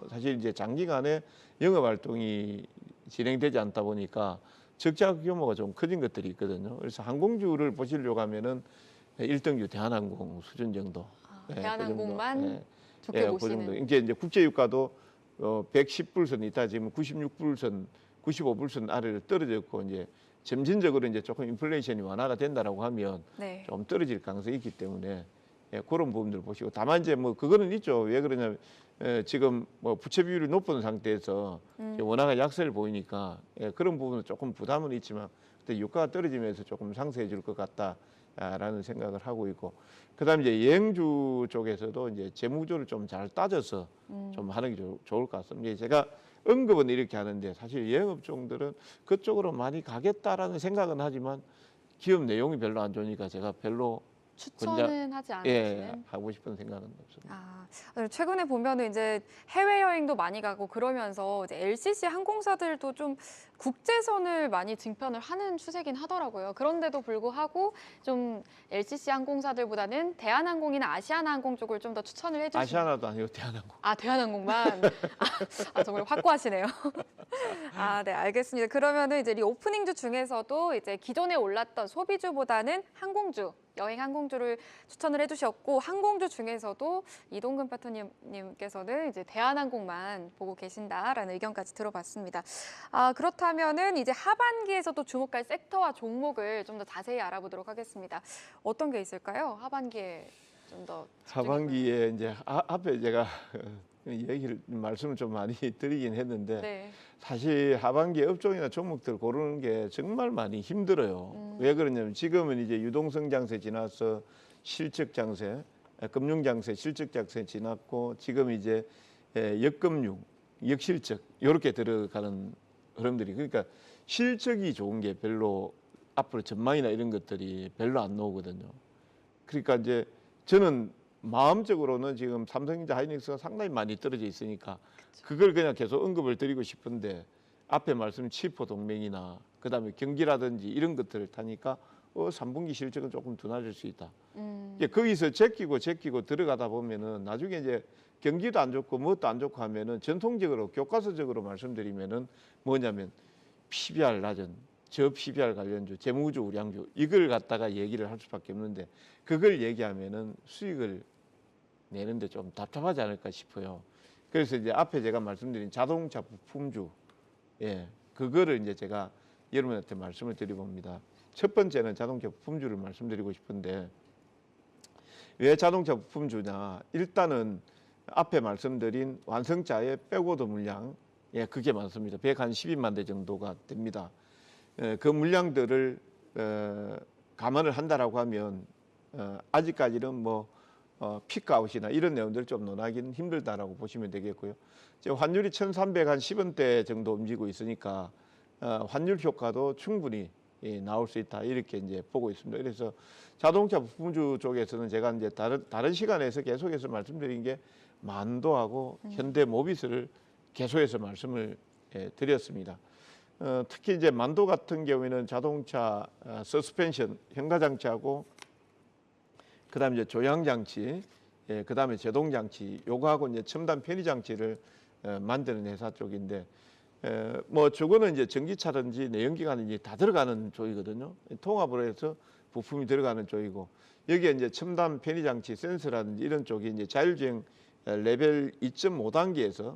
사실 이제 장기간에 영업 활동이 진행되지 않다 보니까 적자 규모가 좀 커진 것들이 있거든요. 그래서 항공주를 보시려고 하면은 1등주 대한항공 수준 정도. 그 정도. 대한항공만 좋게 그 정도. 보시는. 이제 국제유가도 110불선 있다 지금 96불선, 95불선 아래로 떨어졌고 이제 점진적으로 이제 조금 인플레이션이 완화가 된다라고 하면 네. 좀 떨어질 가능성이 있기 때문에 그런 부분들 보시고 다만 이제 뭐 그거는 있죠. 왜 그러냐면 지금 뭐 부채 비율이 높은 상태에서 이제 원화가 약세를 보이니까 그런 부분은 조금 부담은 있지만 그때 유가가 떨어지면서 조금 상쇄해 줄 것 같다라는 생각을 하고 있고 그다음에 이제 여행주 쪽에서도 이제 재무조를 좀 잘 따져서 좀 하는 게 좋을 것 같습니다. 이제 제가 언급은 이렇게 하는데 사실 여행업종들은 그쪽으로 많이 가겠다라는 생각은 하지만 기업 내용이 별로 안 좋으니까 제가 별로 추천은 하지 않으시는. 하고 싶은 생각은 없습니다. 최근에 보면은 이제 해외 여행도 많이 가고 그러면서 이제 LCC 항공사들도 좀 국제선을 많이 증편을 하는 추세긴 하더라고요. 그런데도 불구하고 좀 LCC 항공사들보다는 대한항공이나 아시아나항공 쪽을 좀 더 추천을 해주시는. 아시아나도 아니고 대한항공. 대한항공만. 정말 확고하시네요. 네, 알겠습니다. 그러면은 이제 리오프닝주 중에서도 이제 기존에 올랐던 소비주보다는 항공주, 여행 항공주를 추천을 해주셨고 항공주 중에서도 이동근 파트너님께서는 이제 대한항공만 보고 계신다라는 의견까지 들어봤습니다. 그렇다면은 이제 하반기에서도 주목할 섹터와 종목을 좀 더 자세히 알아보도록 하겠습니다. 어떤 게 있을까요? 하반기에 좀 더 하반기에 이제 앞에 제가 말씀을 좀 많이 드리긴 했는데 네. 사실 하반기 업종이나 종목들 고르는 게 정말 많이 힘들어요. 왜 그러냐면 지금은 이제 유동성 장세 지나서 실적 장세, 금융 장세, 실적 장세 지났고 지금 이제 역금융, 역실적 이렇게 들어가는 흐름들이 그러니까 실적이 좋은 게 별로 앞으로 전망이나 이런 것들이 별로 안 나오거든요. 그러니까 이제 저는 마음적으로는 지금 삼성전자 하이닉스가 상당히 많이 떨어져 있으니까 그걸 그냥 계속 언급을 드리고 싶은데 앞에 말씀 치포 동맹이나 그다음에 경기라든지 이런 것들을 타니까 3분기 실적은 조금 둔화될 수 있다. 이제 거기서 제끼고 들어가다 보면은 나중에 이제 경기도 안 좋고 뭣도 안 좋고 하면은 전통적으로 교과서적으로 말씀드리면은 뭐냐면 PBR 낮은 저 PBR 관련주, 재무주 우량주 이걸 갖다가 얘기를 할 수밖에 없는데 그걸 얘기하면은 수익을 내는데 좀 답답하지 않을까 싶어요. 그래서 이제 앞에 제가 말씀드린 자동차 부품주, 그거를 이제 제가 여러분한테 말씀을 드려봅니다. 첫 번째는 자동차 부품주를 말씀드리고 싶은데 왜 자동차 부품주냐? 일단은 앞에 말씀드린 완성차의 백오더 물량, 그게 많습니다. 112만 대 정도가 됩니다. 그 물량들을 감안을 한다라고 하면 아직까지는 뭐 피크아웃이나 이런 내용들 좀 논하기는 힘들다라고 보시면 되겠고요. 지금 환율이 1,310원대 정도 움직이고 있으니까 환율 효과도 충분히 나올 수 있다 이렇게 이제 보고 있습니다. 그래서 자동차 부품주 쪽에서는 제가 이제 다른 시간에서 계속해서 말씀드린 게 만도하고 현대모비스를 계속해서 말씀을 드렸습니다. 특히 이제 만도 같은 경우에는 자동차 서스펜션 현가장치하고 그다음에 이제 조향장치, 그다음에 제동장치, 요거하고 이제 첨단 편의장치를 만드는 회사 쪽인데, 뭐 저거는 이제 전기차든지 내연기관인지 다 들어가는 쪽이거든요. 통합으로 해서 부품이 들어가는 쪽이고 여기에 이제 첨단 편의장치, 센서라든지 이런 쪽이 이제 자율주행 레벨 2.5단계에서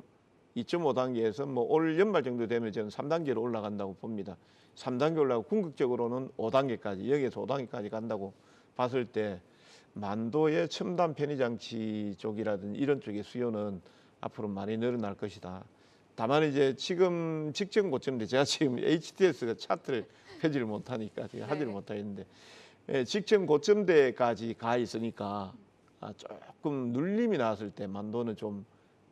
뭐 올 연말 정도 되면 저는 3단계로 올라간다고 봅니다. 3단계 올라가고 궁극적으로는 5단계까지 여기에서 5단계까지 간다고 봤을 때. 만도의 첨단 편의장치 쪽이라든지 이런 쪽의 수요는 앞으로 많이 늘어날 것이다. 다만 이제 지금 직전 고점인데 제가 지금 HTS가 차트를 펴지를 못하니까 제가 하지를 못하겠는데 직전 고점대까지 가 있으니까 조금 눌림이 나왔을 때 만도는 좀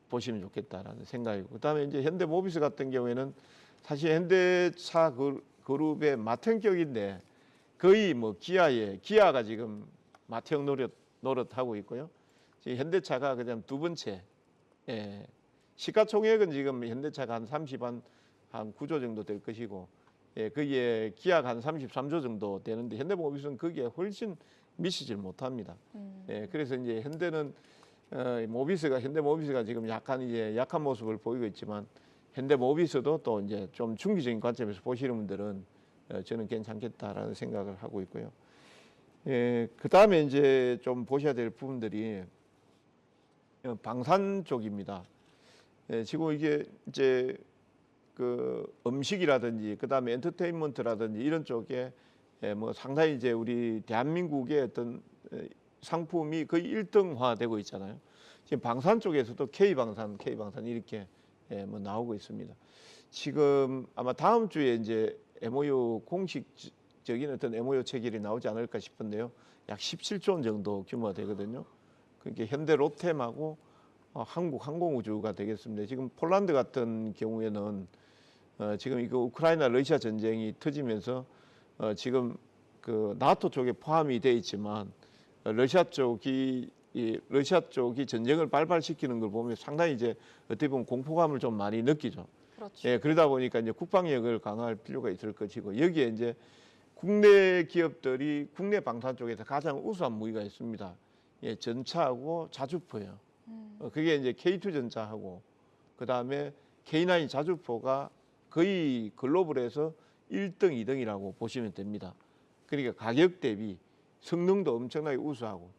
보시면 좋겠다라는 생각이고 그다음에 이제 현대모비스 같은 경우에는 사실 현대차 그룹의 맏형격인데 거의 뭐 기아가 지금 맏형 노릇하고 있고요. 지금 현대차가 그다음 두 번째. 예. 시가총액은 지금 현대차가 한 30한 9조 정도 될 것이고, 예, 거기에 기아가 한 33조 정도 되는데 현대모비스는 거기에 훨씬 미치질 못합니다. 예, 그래서 이제 현대는 현대모비스가 지금 약간 이제 약한 모습을 보이고 있지만 현대모비스도 또 이제 좀 중기적인 관점에서 보시는 분들은 저는 괜찮겠다라는 생각을 하고 있고요. 예, 그 다음에 이제 좀 보셔야 될 부분들이 방산 쪽입니다. 예, 지금 이게 이제 그 음식이라든지 그 다음에 엔터테인먼트라든지 이런 쪽에 뭐 상당히 이제 우리 대한민국의 어떤 상품이 거의 일등화되고 있잖아요. 지금 방산 쪽에서도 K방산 이렇게 뭐 나오고 있습니다. 지금 아마 다음 주에 이제 MOU 공식적인 어떤 MOU 체결이 나오지 않을까 싶은데요. 약 17조 원 정도 규모가 되거든요. 그게 현대 로템하고 한국항공우주가 되겠습니다. 지금 폴란드 같은 경우에는 지금 이거 우크라이나 러시아 전쟁이 터지면서 지금 그 나토 쪽에 포함이 돼 있지만 러시아 쪽이 전쟁을 발발시키는 걸 보면 상당히 이제 어떻게 보면 공포감을 좀 많이 느끼죠. 그렇죠. 예, 그러다 보니까 이제 국방력을 강화할 필요가 있을 것이고 여기에 이제 국내 기업들이 국내 방산 쪽에서 가장 우수한 무기가 있습니다. 예, 전차하고 자주포예요. 그게 이제 K2 전차하고 그 다음에 K9 자주포가 거의 글로벌에서 1등, 2등이라고 보시면 됩니다. 그러니까 가격 대비 성능도 엄청나게 우수하고,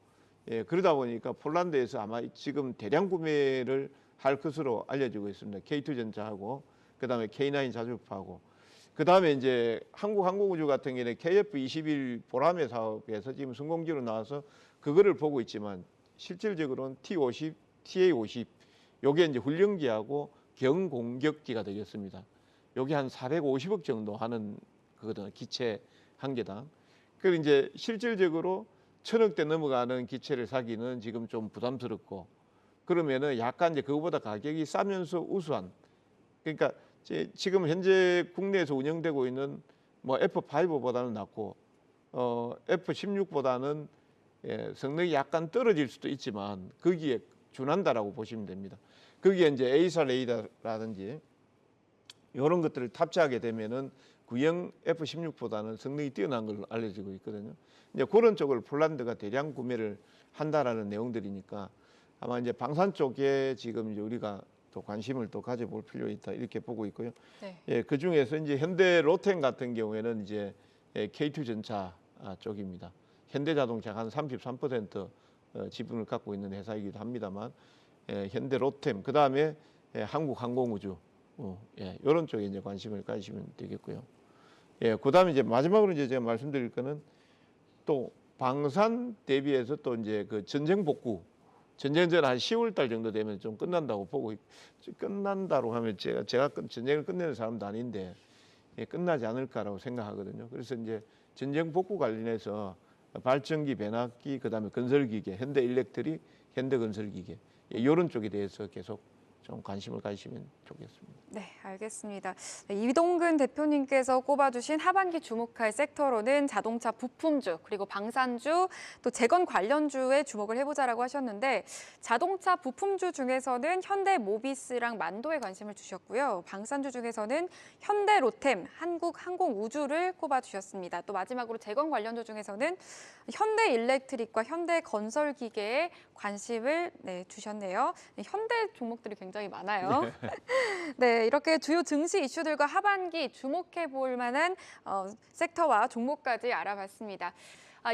예, 그러다 보니까 폴란드에서 아마 지금 대량 구매를 할 것으로 알려지고 있습니다. K2 전차하고 그 다음에 K9 자주포하고 그 다음에 이제 한국항공우주 같은 경우에는 KF-21 보라매 사업에서 지금 성공기로 나와서 그거를 보고 있지만 실질적으로는 T-50, TA-50 요게 이제 훈련기하고 경공격기가 되겠습니다. 요게 한 450억 정도 하는 그거든 기체 한 개당. 그리고 이제 실질적으로 1,000억대 넘어가는 기체를 사기는 지금 좀 부담스럽고 그러면은 약간 이제 그거보다 가격이 싸면서 우수한 그러니까 지금 현재 국내에서 운영되고 있는 뭐 F5보다는 낫고 F16보다는 예, 성능이 약간 떨어질 수도 있지만 거기에 준한다라고 보시면 됩니다. 거기에 이제 A사 레이더라든지 이런 것들을 탑재하게 되면은 구형 F16보다는 성능이 뛰어난 걸로 알려지고 있거든요. 이제 그런 쪽을 폴란드가 대량 구매를 한다라는 내용들이니까 아마 이제 방산 쪽에 지금 이제 우리가 또 관심을 또 가져볼 필요 있다 이렇게 보고 있고요. 네. 예, 그 중에서 이제 현대 로템 같은 경우에는 이제 K2 전차 쪽입니다. 현대자동차가 한 33% 지분을 갖고 있는 회사이기도 합니다만 현대 로템 그 다음에 한국항공우주 이런 쪽에 이제 관심을 가지시면 되겠고요. 예, 그 다음에 이제 마지막으로 이제 제가 말씀드릴 거는 또 방산 대비해서 또 이제 그 전쟁 복구 전쟁 전 한 10월 달 정도 되면 좀 끝난다고 보고 끝난다고 하면 제가 전쟁을 끝내는 사람도 아닌데 끝나지 않을까라고 생각하거든요. 그래서 이제 전쟁 복구 관련해서 발전기, 배납기, 그다음에 건설기계, 현대일렉트릭, 현대건설기계 이런 쪽에 대해서 계속 좀 관심을 가지시면 좋겠습니다. 네, 알겠습니다. 네, 이동근 대표님께서 꼽아주신 하반기 주목할 섹터로는 자동차 부품주, 그리고 방산주, 또 재건 관련주에 주목을 해보자라고 하셨는데 자동차 부품주 중에서는 현대모비스랑 만도에 관심을 주셨고요. 방산주 중에서는 현대로템, 한국항공우주를 꼽아주셨습니다. 또 마지막으로 재건 관련주 중에서는 현대일렉트릭과 현대건설기계에 관심을 주셨네요. 현대 종목들이 굉장히 많아요. 네, 이렇게 주요 증시 이슈들과 하반기 주목해 볼 만한 섹터와 종목까지 알아봤습니다.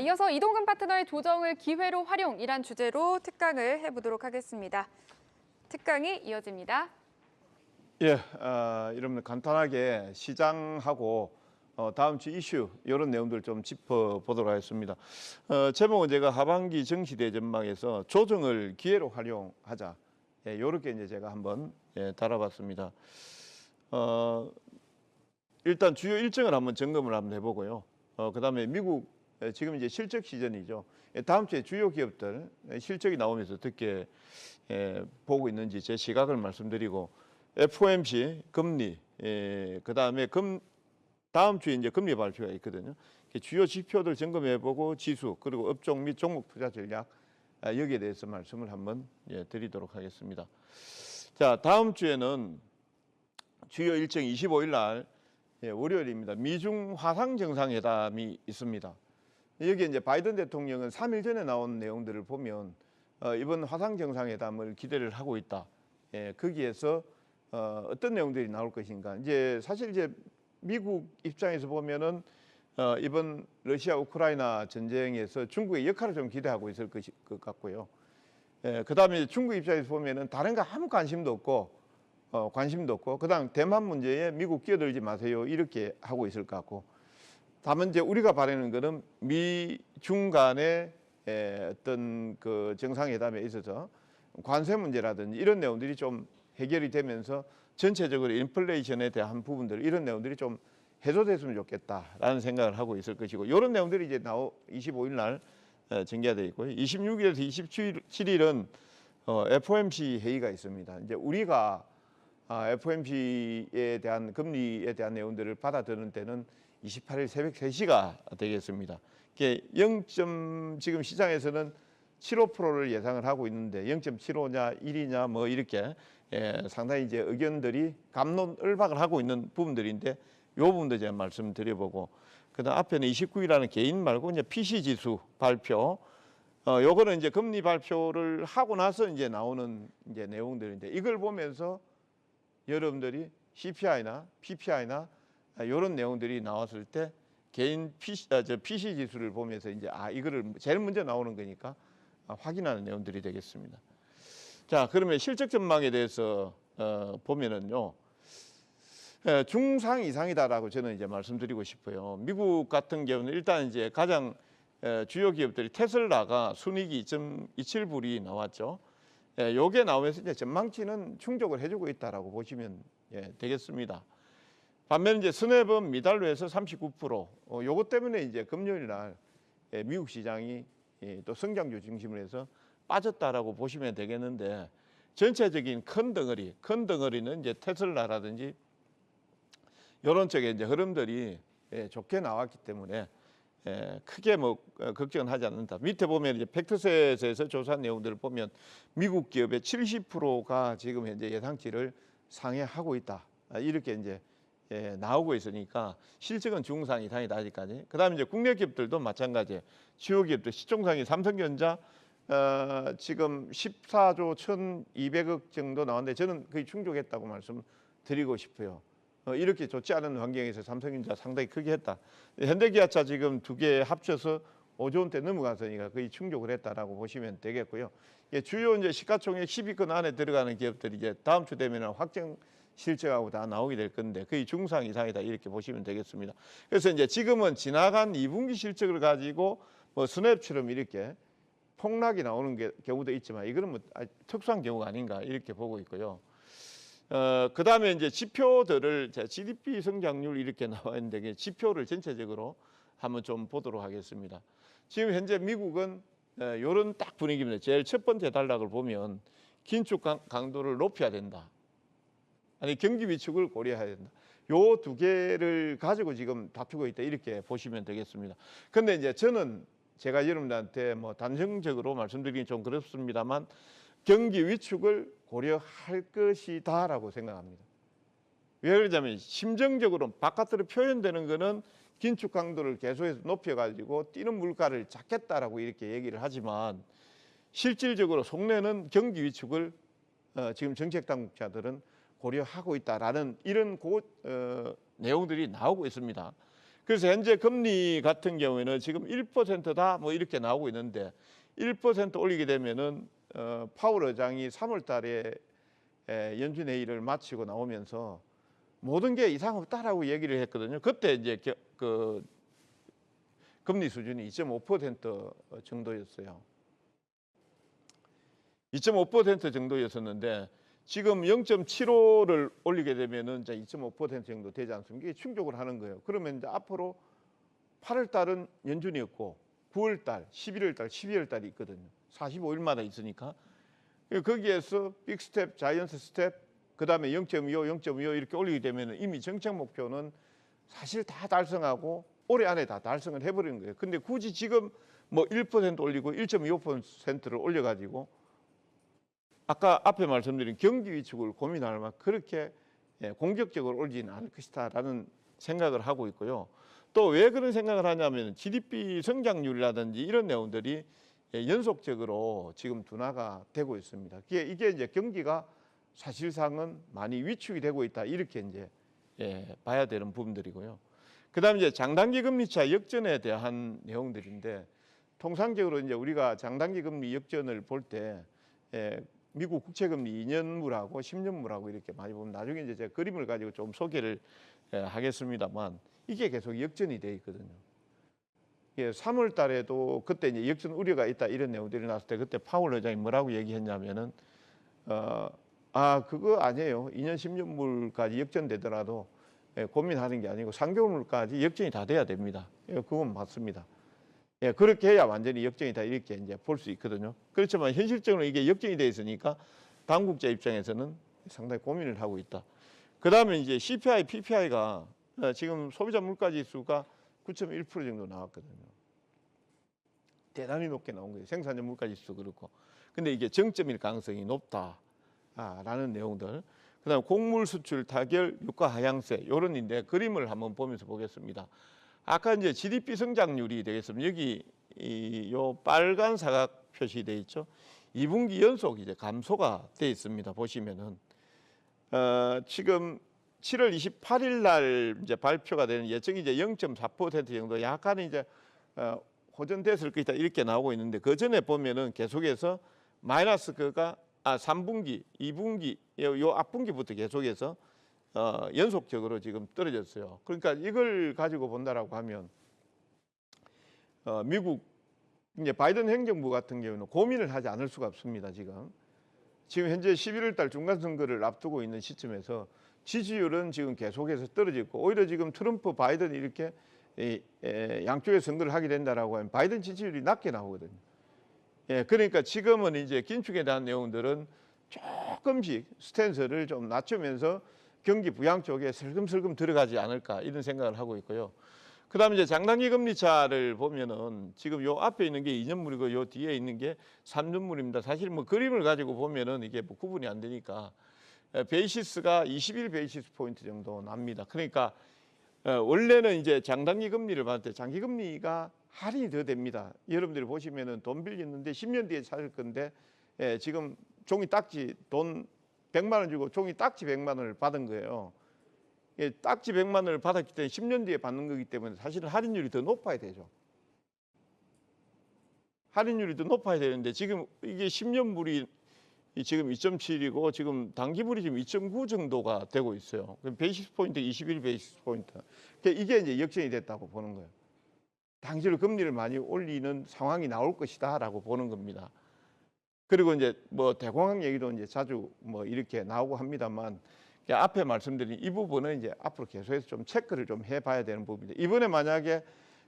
이어서 이동근 파트너의 조정을 기회로 활용이란 주제로 특강을 해보도록 하겠습니다. 특강이 이어집니다. 예, 여러분들 간단하게 시장하고 다음 주 이슈 이런 내용들 좀 짚어보도록 하겠습니다. 제목은 제가 하반기 정시대 전망에서 조정을 기회로 활용하자. 예, 이렇게 이제 제가 한번 달아봤습니다. 일단 주요 일정을 한번 점검을 한번 해보고요. 그다음에 미국 지금 이제 실적 시즌이죠. 다음 주에 주요 기업들 실적이 나오면서 어떻게 보고 있는지 제 시각을 말씀드리고 FOMC 금리 그다음에 다음 주에 이제 금리 발표가 있거든요. 주요 지표들 점검해보고 지수 그리고 업종 및 종목 투자 전략 여기에 대해서 말씀을 한번 드리도록 하겠습니다. 자, 다음 주에는 주요 일정 25일 날 월요일입니다. 미중 화상 정상회담이 있습니다. 여기 이제 바이든 대통령은 3일 전에 나온 내용들을 보면 이번 화상 정상회담을 기대를 하고 있다. 거기에서 어떤 내용들이 나올 것인가. 이제 사실 이제 미국 입장에서 보면은 이번 러시아 우크라이나 전쟁에서 중국의 역할을 좀 기대하고 있을 것 같고요. 그다음에 중국 입장에서 보면은 다른 거 아무 관심도 없고 그다음 대만 문제에 미국 끼어들지 마세요 이렇게 하고 있을 것 같고. 다만 이제 우리가 바라는 것은 미중 간의 어떤 그 정상회담에 있어서 관세 문제라든지 이런 내용들이 좀 해결이 되면서 전체적으로 인플레이션에 대한 부분들 이런 내용들이 좀 해소됐으면 좋겠다라는 생각을 하고 있을 것이고 이런 내용들이 이제 25일 날 전개가 되어 있고요. 26일에서 27일은 FOMC 회의가 있습니다. 이제 우리가 FOMC에 대한 금리에 대한 내용들을 받아들이는 때는 28일 새벽 3시가 되겠습니다. 지금 시장에서는 75%를 예상을 하고 있는데 0.75냐 1이냐 뭐 이렇게 상당히 이제 의견들이 갑론을박을 하고 있는 부분들인데 이 부분도 제가 말씀드려보고 그다음 앞에는 29일이라는 개인 말고 이제 PC 지수 발표 요거는 이제 금리 발표를 하고 나서 이제 나오는 이제 내용들인데 이걸 보면서 여러분들이 CPI나 PPI나 이런 내용들이 나왔을 때 개인 PC 지수를 보면서 이제 이거를 제일 먼저 나오는 거니까 확인하는 내용들이 되겠습니다. 자, 그러면 실적 전망에 대해서 보면은요. 중상 이상이다라고 저는 이제 말씀드리고 싶어요. 미국 같은 경우는 일단 이제 가장 주요 기업들이 테슬라가 순이익이 2.27불이 나왔죠. 요게 나오면서 이제 전망치는 충족을 해주고 있다라고 보시면 되겠습니다. 반면 이제 스냅은 미달로에서 39%. 요것 때문에 이제 금요일 날 미국 시장이 또 성장주 중심으로 해서 빠졌다라고 보시면 되겠는데 전체적인 큰 덩어리는 이제 테슬라라든지 이런 쪽에 이제 흐름들이 좋게 나왔기 때문에 크게 뭐 걱정은 하지 않는다. 밑에 보면 이제 팩트셋에서 조사한 내용들을 보면 미국 기업의 70%가 지금 현재 예상치를 상회하고 있다. 이렇게 이제 나오고 있으니까 실적은 중상 이상이다 아직까지. 그다음에 이제 국내 기업들도 마찬가지예요. 주요 기업들 시총상위 삼성전자 지금 14조 1,200억 정도 나왔는데 저는 거의 충족했다고 말씀드리고 싶어요. 이렇게 좋지 않은 환경에서 삼성전자 상당히 크게 했다. 현대기아차 지금 두 개 합쳐서 5조 원대 넘어갔으니까 거의 충족을 했다라고 보시면 되겠고요. 주요 이제 시가총액 10위권 안에 들어가는 기업들이 이제 다음 주 되면 확정 실적하고 다 나오게 될 건데 거의 중상 이상이다 이렇게 보시면 되겠습니다. 그래서 이제 지금은 지나간 2분기 실적을 가지고 뭐 스냅처럼 이렇게 폭락이 나오는 경우도 있지만 이거는 뭐 특수한 경우가 아닌가 이렇게 보고 있고요. 그 다음에 이제 지표들을 GDP 성장률 이렇게 나와 있는데 지표를 전체적으로 한번 좀 보도록 하겠습니다. 지금 현재 미국은 이런 딱 분위기입니다. 제일 첫 번째 단락을 보면 긴축 강도를 높여야 된다. 아니 경기 위축을 고려해야 된다. 요 두 개를 가지고 지금 다투고 있다 이렇게 보시면 되겠습니다. 근데 이제 저는 제가 여러분들한테 뭐 단정적으로 말씀드리긴 좀 그렇습니다만 경기 위축을 고려할 것이다라고 생각합니다. 왜 그러냐면 심정적으로 바깥으로 표현되는 거는 긴축 강도를 계속해서 높여가지고 뛰는 물가를 잡겠다라고 이렇게 얘기를 하지만 실질적으로 속내는 경기 위축을 지금 정책 당국자들은 고려하고 있다라는 이런 내용들이 나오고 있습니다. 그래서 현재 금리 같은 경우에는 지금 1%다 뭐 이렇게 나오고 있는데 1% 올리게 되면은 파월 의장이 3월 달에 연준 회의를 마치고 나오면서 모든 게 이상 없다라고 얘기를 했거든요. 그때 이제 그 금리 수준이 2.5% 정도였어요. 2.5% 정도였었는데 지금 0.75를 올리게 되면은 이제 2.5% 정도 되지 않습니까? 이게 충족을 하는 거예요. 그러면 이제 앞으로 8월 달은 연준이었고 9월 달, 11월 달, 12월 달이 있거든요. 45일마다 있으니까. 거기에서 빅 스텝, 자이언트 스텝, 그다음에 0.25, 0.25 이렇게 올리게 되면 이미 정책 목표는 사실 다 달성하고 올해 안에 다 달성을 해버리는 거예요. 근데 굳이 지금 뭐 1% 올리고 1.25%를 올려가지고 아까 앞에 말씀드린 경기 위축을 고민할 만큼 그렇게 공격적으로 올리지는 않을 것이다라는 생각을 하고 있고요. 또 왜 그런 생각을 하냐면 GDP 성장률이라든지 이런 내용들이 연속적으로 지금 둔화가 되고 있습니다. 이게 이제 경기가 사실상은 많이 위축이 되고 있다 이렇게 이제 봐야 되는 부분들이고요. 그다음에 이제 장단기 금리차 역전에 대한 내용들인데 통상적으로 이제 우리가 장단기 금리 역전을 볼 때 미국 국채금리 2년물하고 10년물하고 이렇게 많이 보면 나중에 이제 제가 그림을 가지고 좀 소개를 하겠습니다만 이게 계속 역전이 돼 있거든요. 3월 달에도 그때 이제 역전 우려가 있다 이런 내용들이 나왔을 때 그때 파월 의장이 뭐라고 얘기했냐면은 그거 아니에요. 2년 10년물까지 역전되더라도 고민하는 게 아니고 3개월물까지 역전이 다 돼야 됩니다. 그건 맞습니다. 그렇게 해야 완전히 역전이다 이렇게 이제 볼 수 있거든요. 그렇지만 현실적으로 이게 역전이 돼 있으니까 당국자 입장에서는 상당히 고민을 하고 있다. 그다음에 이제 CPI, PPI가 지금 소비자 물가 지수가 9.1% 정도 나왔거든요. 대단히 높게 나온 거예요. 생산자 물가 지수도 그렇고. 근데 이게 정점일 가능성이 높다라는 내용들. 그다음 곡물 수출 타결 유가 하향세 이런인데 그림을 한번 보면서 보겠습니다. 아까 이제 GDP 성장률이 되겠습니다. 여기 요 빨간 사각 표시돼 있죠. 2분기 연속 이제 감소가 돼 있습니다. 보시면은 지금 7월 28일 날 이제 발표가 되는 예측이 이제 0.4% 정도 약간 이제 호전됐을 것이다 이렇게 나오고 있는데 그 전에 보면은 계속해서 마이너스 3분기, 2분기 요 앞분기부터 계속해서 연속적으로 지금 떨어졌어요. 그러니까 이걸 가지고 본다라고 하면 미국 이제 바이든 행정부 같은 경우는 고민을 하지 않을 수가 없습니다. 지금 현재 11월 달 중간 선거를 앞두고 있는 시점에서 지지율은 지금 계속해서 떨어지고 오히려 지금 트럼프 바이든이 이렇게 양쪽의 선거를 하게 된다라고 하면 바이든 지지율이 낮게 나오거든요. 그러니까 지금은 이제 긴축에 대한 내용들은 조금씩 스탠스를 좀 낮추면서 경기 부양 쪽에 슬금슬금 들어가지 않을까 이런 생각을 하고 있고요. 그다음에 이제 장단기 금리 차를 보면은 지금 요 앞에 있는 게 2년물이고 요 뒤에 있는 게 3년물입니다. 사실 뭐 그림을 가지고 보면은 이게 뭐 구분이 안 되니까 베이시스가 21 베이시스 포인트 정도 납니다. 그러니까 원래는 이제 장단기 금리를 봤을 때 장기 금리가 할인이 더 됩니다. 여러분들이 보시면은 돈 빌리는데 10년 뒤에 찾을 건데 지금 종이 딱지 돈 100만 원 주고 종이 딱지 100만 원을 받은 거예요. 딱지 100만 원을 받았기 때문에 10년 뒤에 받는 거기 때문에 사실은 할인율이 더 높아야 되죠. 할인율이 더 높아야 되는데 지금 이게 10년물이 지금 2.7이고 지금 단기물이 지금 2.9 정도가 되고 있어요. 베이시스 포인트 21 베이시스 포인트. 이게 이제 역전이 됐다고 보는 거예요. 당시로 금리를 많이 올리는 상황이 나올 것이다라고 보는 겁니다. 그리고 이제 뭐 대공황 얘기도 이제 자주 뭐 이렇게 나오고 합니다만 앞에 말씀드린 이 부분은 이제 앞으로 계속해서 좀 체크를 좀 해봐야 되는 부분입니다. 이번에 만약에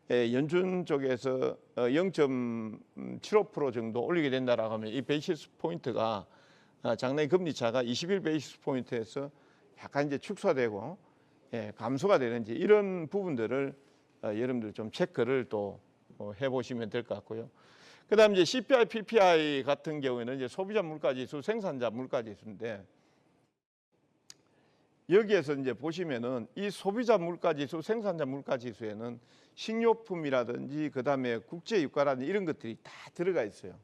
연준 쪽에서 0.75% 정도 올리게 된다라고 하면 이 베이시스 포인트가 작년 금리 차가 21 베이시스 포인트에서 약간 이제 축소되고 감소가 되는지 이런 부분들을 여러분들 좀 체크를 또 해보시면 될 것 같고요. 그다음 이제 CPI, PPI 같은 경우에는 이제 소비자 물가지수, 생산자 물가지수인데 여기에서 이제 보시면은 이 소비자 물가지수, 생산자 물가지수에는 식료품이라든지 그다음에 국제 유가라든지 이런 것들이 다 들어가 있어요.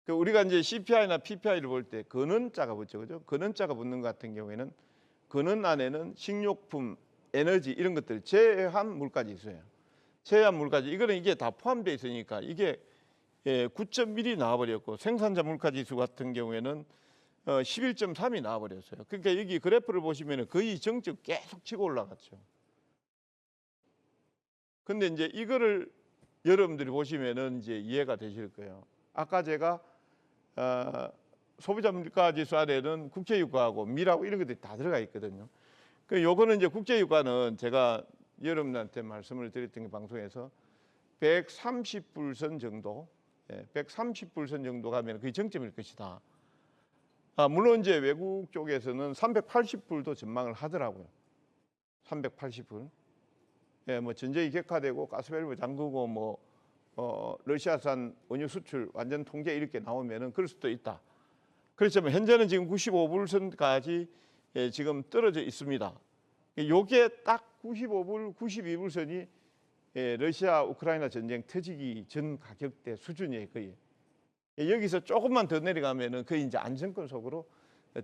우리가 이제 CPI나 PPI를 볼 때 근원자가 붙죠, 그죠? 근원자가 붙는 것 같은 경우에는 근원 안에는 식료품, 에너지 이런 것들을 제외한 물가지수예요. 제외한 물가지수 이거는 이게 다 포함되어 있으니까 이게 9.1이 나와버렸고 생산자 물가지수 같은 경우에는 11.3이 나와버렸어요. 그러니까 여기 그래프를 보시면 거의 정적 계속 치고 올라갔죠. 근데 이제 이거를 여러분들이 보시면은 이제 이해가 되실 거예요. 아까 제가 소비자 물가지수 안에는 국제유가하고 밀하고 이런 것들이 다 들어가 있거든요. 요거는 이제 국제유가는 제가 여러분한테 말씀을 드렸던 게 방송에서 130불선 정도, 130불선 정도 가면 그게 정점일 것이다. 물론 이제 외국 쪽에서는 380불도 전망을 하더라고요. 380불. 뭐 전쟁이 격화되고 가스밸브 잠그고 뭐 러시아산 원유 수출 완전 통제 이렇게 나오면은 그럴 수도 있다. 그렇지만 현재는 지금 95불선까지 지금 떨어져 있습니다. 요게 딱 95불, 92불선이 러시아 우크라이나 전쟁 터지기 전 가격대 수준이에요, 거의. 여기서 조금만 더 내려가면은 거의 이제 안정권 속으로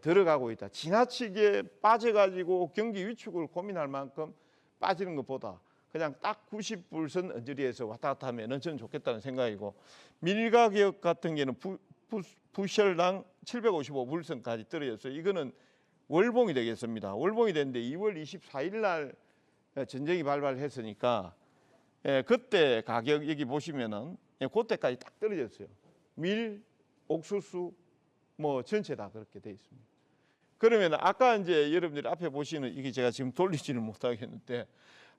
들어가고 있다. 지나치게 빠져가지고 경기 위축을 고민할 만큼 빠지는 것보다 그냥 딱 90불선 언저리에서 왔다 갔다 하면은 저는 좋겠다는 생각이고, 밀 가격 같은 경우는 부셜당 755불선까지 떨어졌어요. 이거는 월봉이 되겠습니다. 월봉이 됐는데 2월 24일 날 전쟁이 발발했으니까 그때 가격 여기 보시면은 그때까지 딱 떨어졌어요. 밀, 옥수수 뭐 전체 다 그렇게 돼 있습니다. 그러면 아까 이제 여러분들이 앞에 보시는 이게 제가 지금 돌리지는 못하겠는데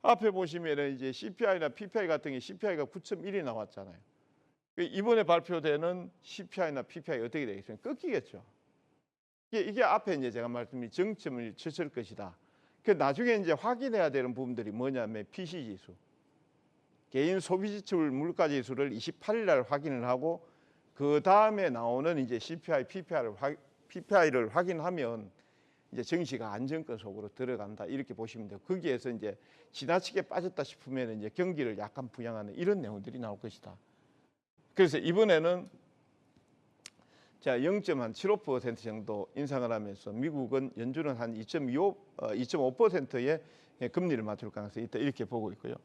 앞에 보시면은 이제 CPI나 PPI 같은 게 CPI가 9.1이 나왔잖아요. 이번에 발표되는 CPI나 PPI 어떻게 되겠습니까? 꺾이겠죠. 이게 앞에 이제 제가 말씀드린 정점을 치실 것이다. 그 나중에 이제 확인해야 되는 부분들이 뭐냐면 PC 지수, 개인 소비 지출 물가 지수를 28일 날 확인을 하고 그 다음에 나오는 이제 CPI, PPI를 확인하면 이제 증시가 안정권 속으로 들어간다 이렇게 보시면 돼요. 거기에서 이제 지나치게 빠졌다 싶으면 이제 경기를 약간 부양하는 이런 내용들이 나올 것이다. 그래서 이번에는 자 0.75% 정도 인상을 하면서 미국은 연준은 한 2.5%의 금리를 맞출 가능성이 있다 이렇게 보고 있고요.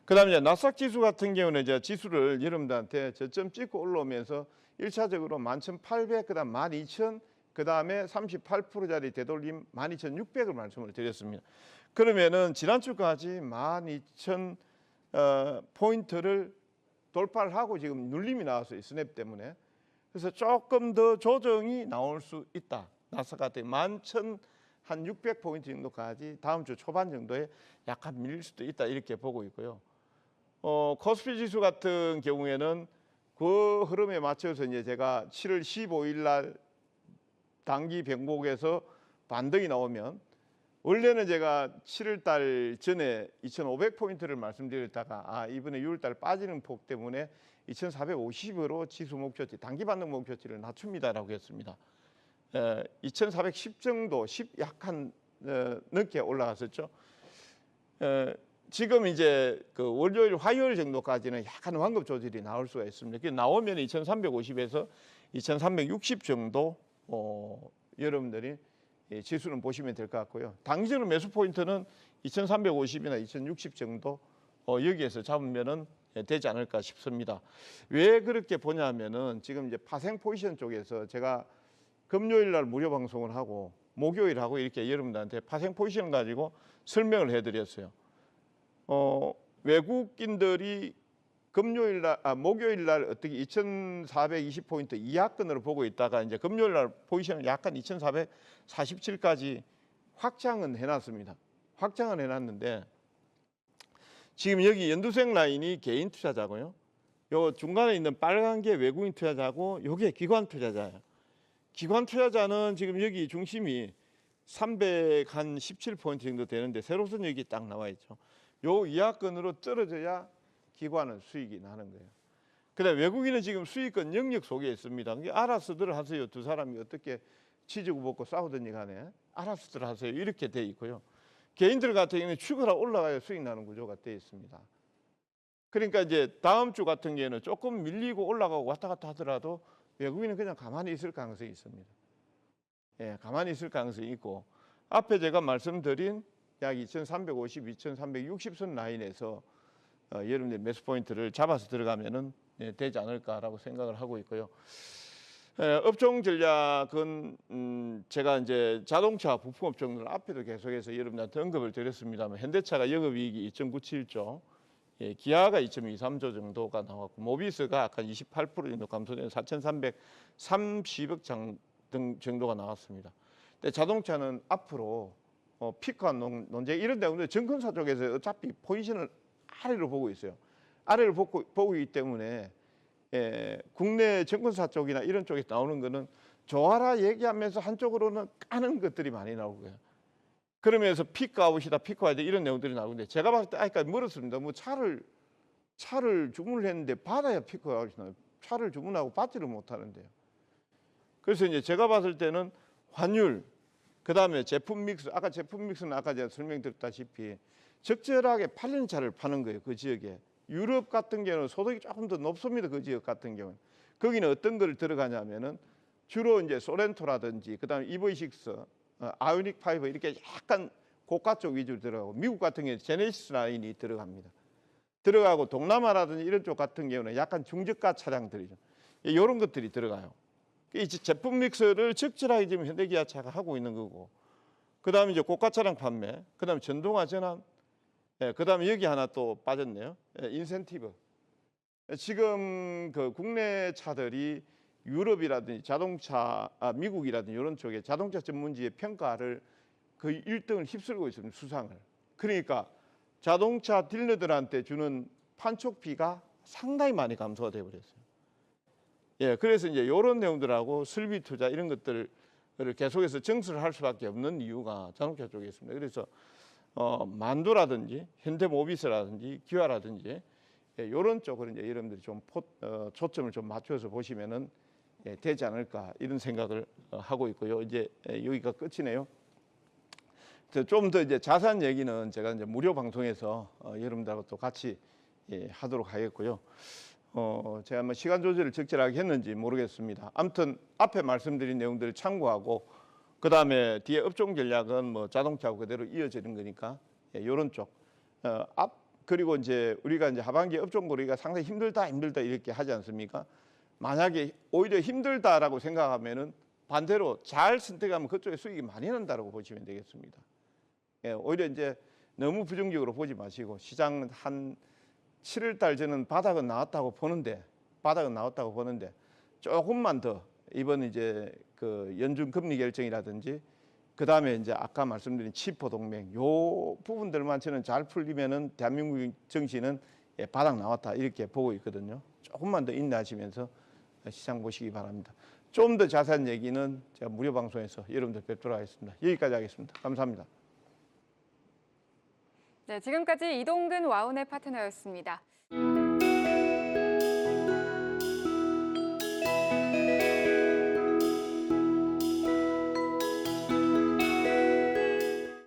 그다음에 이제 나스닥 지수 같은 경우는 이제 지수를 여러분들한테 저점 찍고 올라오면서 1차적으로 11,800 그다음 12,000 그다음에 38%짜리 되돌림 12,600을 말씀을 드렸습니다. 그러면은 지난주까지 12,000 포인트를 돌파를 하고 지금 눌림이 나왔어요. 스냅 때문에. 그래서 조금 더 조정이 나올 수 있다. 나스닥 같은 11,600 포인트 정도까지 다음 주 초반 정도에 약간 밀릴 수도 있다 이렇게 보고 있고요. 코스피 지수 같은 경우에는 그 흐름에 맞춰서 이제 제가 7월 15일 날 단기 변곡에서 반등이 나오면 원래는 제가 7월 달 전에 2,500포인트를 말씀드렸다가 이번에 6월 달 빠지는 폭 때문에 2,450으로 지수 목표치, 단기 반등 목표치를 낮춥니다라고 했습니다. 2,410 정도, 10 약간 넘게 올라갔었죠. 지금 이제 그 월요일, 화요일 정도까지는 약간 환급 조절이 나올 수가 있습니다. 그 나오면 2,350에서 2,360 정도 여러분들이 지수는 보시면 될 것 같고요. 당시는 매수 포인트는 2,350이나 2,060 정도 여기에서 잡으면은 되지 않을까 싶습니다. 왜 그렇게 보냐면은 지금 이제 파생 포지션 쪽에서 제가 금요일 날 무료 방송을 하고 목요일 하고 이렇게 여러분들한테 파생 포지션 가지고 설명을 해드렸어요. 외국인들이 목요일 날 어떻게 2,420 포인트 이하권으로 보고 있다가 이제 금요일 날 포지션을 약간 2,447까지 확장은 해놨습니다. 확장은 해놨는데 지금 여기 연두색 라인이 개인 투자자고요. 요 중간에 있는 빨간 게 외국인 투자자고 요게 기관 투자자예요. 기관 투자자는 지금 여기 중심이 317포인트 정도 되는데 세로선 여기 딱 나와 있죠. 요 이하권으로 떨어져야 기관은 수익이 나는 거예요. 그다음 외국인은 지금 수익권 영역 속에 있습니다. 알아서들 하세요. 두 사람이 어떻게 치지고 먹고 싸우든지 간에 알아서들 하세요. 이렇게 돼 있고요. 개인들 같은 경우는 추가로 올라가야 수익 나는 구조가 돼 있습니다. 그러니까 이제 다음 주 같은 경우에는 조금 밀리고 올라가고 왔다 갔다 하더라도 외국인은 그냥 가만히 있을 가능성이 있습니다. 가만히 있을 가능성이 있고 앞에 제가 말씀드린 약 2,350, 2,360선 라인에서 여러분들 매수 포인트를 잡아서 들어가면은 되지 않을까라고 생각을 하고 있고요. 업종 전략은 제가 이제 자동차 부품 업종들 앞에도 계속해서 여러분들한테 언급을 드렸습니다만 현대차가 영업이익이 2.97조, 기아가 2.23조 정도가 나왔고 모비스가 아까 28% 정도 감소된 4,330억 정도가 나왔습니다. 근데 자동차는 앞으로 피크와 논쟁 이런 데는 증권사 쪽에서 어차피 포지션을 아래로 보고 있어요. 아래를 보고 있기 때문에 국내 증권사 쪽이나 이런 쪽에서 나오는 거는 좋아라 얘기하면서 한쪽으로는 까는 것들이 많이 나오고요. 그러면서 피크아웃이다, 피크아웃이다 이런 내용들이 나오는데 제가 봤을 때 아직까지 멀었습니다. 뭐 차를 차를 주문을 했는데 받아야 피크가 오시나요? 차를 주문하고 받지를 못하는데요. 그래서 이제 제가 봤을 때는 환율, 그다음에 제품 믹스, 아까 제품 믹스는 아까 제가 설명드렸다시피 적절하게 팔리는 차를 파는 거예요. 그 지역에. 유럽 같은 경우는 소득이 조금 더 높습니다. 그 지역 같은 경우는. 거기는 어떤 걸 들어가냐면은 주로 이제 소렌토라든지 그다음에 EV6, 아이오닉 5 이렇게 약간 고가 쪽 위주로 들어가고, 미국 같은 경우는 제네시스 라인이 들어갑니다. 들어가고 동남아라든지 이런 쪽 같은 경우는 약간 중저가 차량들이죠. 이런 것들이 들어가요. 이 제품 믹스를 적절하게 지금 현대기아차가 하고 있는 거고, 그다음에 이제 고가 차량 판매, 그다음에 전동화 전환, 그다음에 여기 하나 또 빠졌네요. 인센티브. 지금 그 국내 차들이 유럽이라든지 자동차, 미국이라든지 이런 쪽에 자동차 전문지의 평가를 거의 1등을 휩쓸고 있습니다. 수상을. 그러니까 자동차 딜러들한테 주는 판촉비가 상당히 많이 감소가 돼 버렸어요. 예, 그래서 이제 이런 내용들하고 설비 투자 이런 것들을 계속해서 정수를 할 수밖에 없는 이유가 자동차 쪽에 있습니다. 그래서 만두라든지 현대모비스라든지 기아라든지 이런 쪽으로 이제 여러분들이 좀 초점을 좀 맞춰서 보시면은 되지 않을까 이런 생각을 하고 있고요. 이제 여기가 끝이네요. 좀 더 이제 자세한 얘기는 제가 이제 무료 방송에서 여러분들하고 또 같이 하도록 하겠고요. 제가 뭐 시간 조절을 적절하게 했는지 모르겠습니다. 아무튼 앞에 말씀드린 내용들을 참고하고, 그 다음에 뒤에 업종 전략은 뭐 자동차하고 그대로 이어지는 거니까 이런 쪽. 그리고 이제 우리가 이제 하반기 업종 고르기가 상당히 힘들다 이렇게 하지 않습니까? 만약에 오히려 힘들다라고 생각하면은 반대로 잘 선택하면 그쪽에 수익이 많이 난다라고 보시면 되겠습니다. 오히려 이제 너무 부정적으로 보지 마시고, 시장 한 7월 달 저는 바닥은 나왔다고 보는데 조금만 더 이번 이제 그 연준 금리 결정이라든지 그 다음에 이제 아까 말씀드린 치포 동맹 요 부분들만 저는 잘 풀리면은 대한민국 정시는 바닥 나왔다 이렇게 보고 있거든요. 조금만 더 인내하시면서 시장 보시기 바랍니다. 좀 더 자세한 얘기는 제가 무료 방송에서 여러분들 뵙도록 하겠습니다. 여기까지 하겠습니다. 감사합니다. 네, 지금까지 이동근 와운의 파트너였습니다.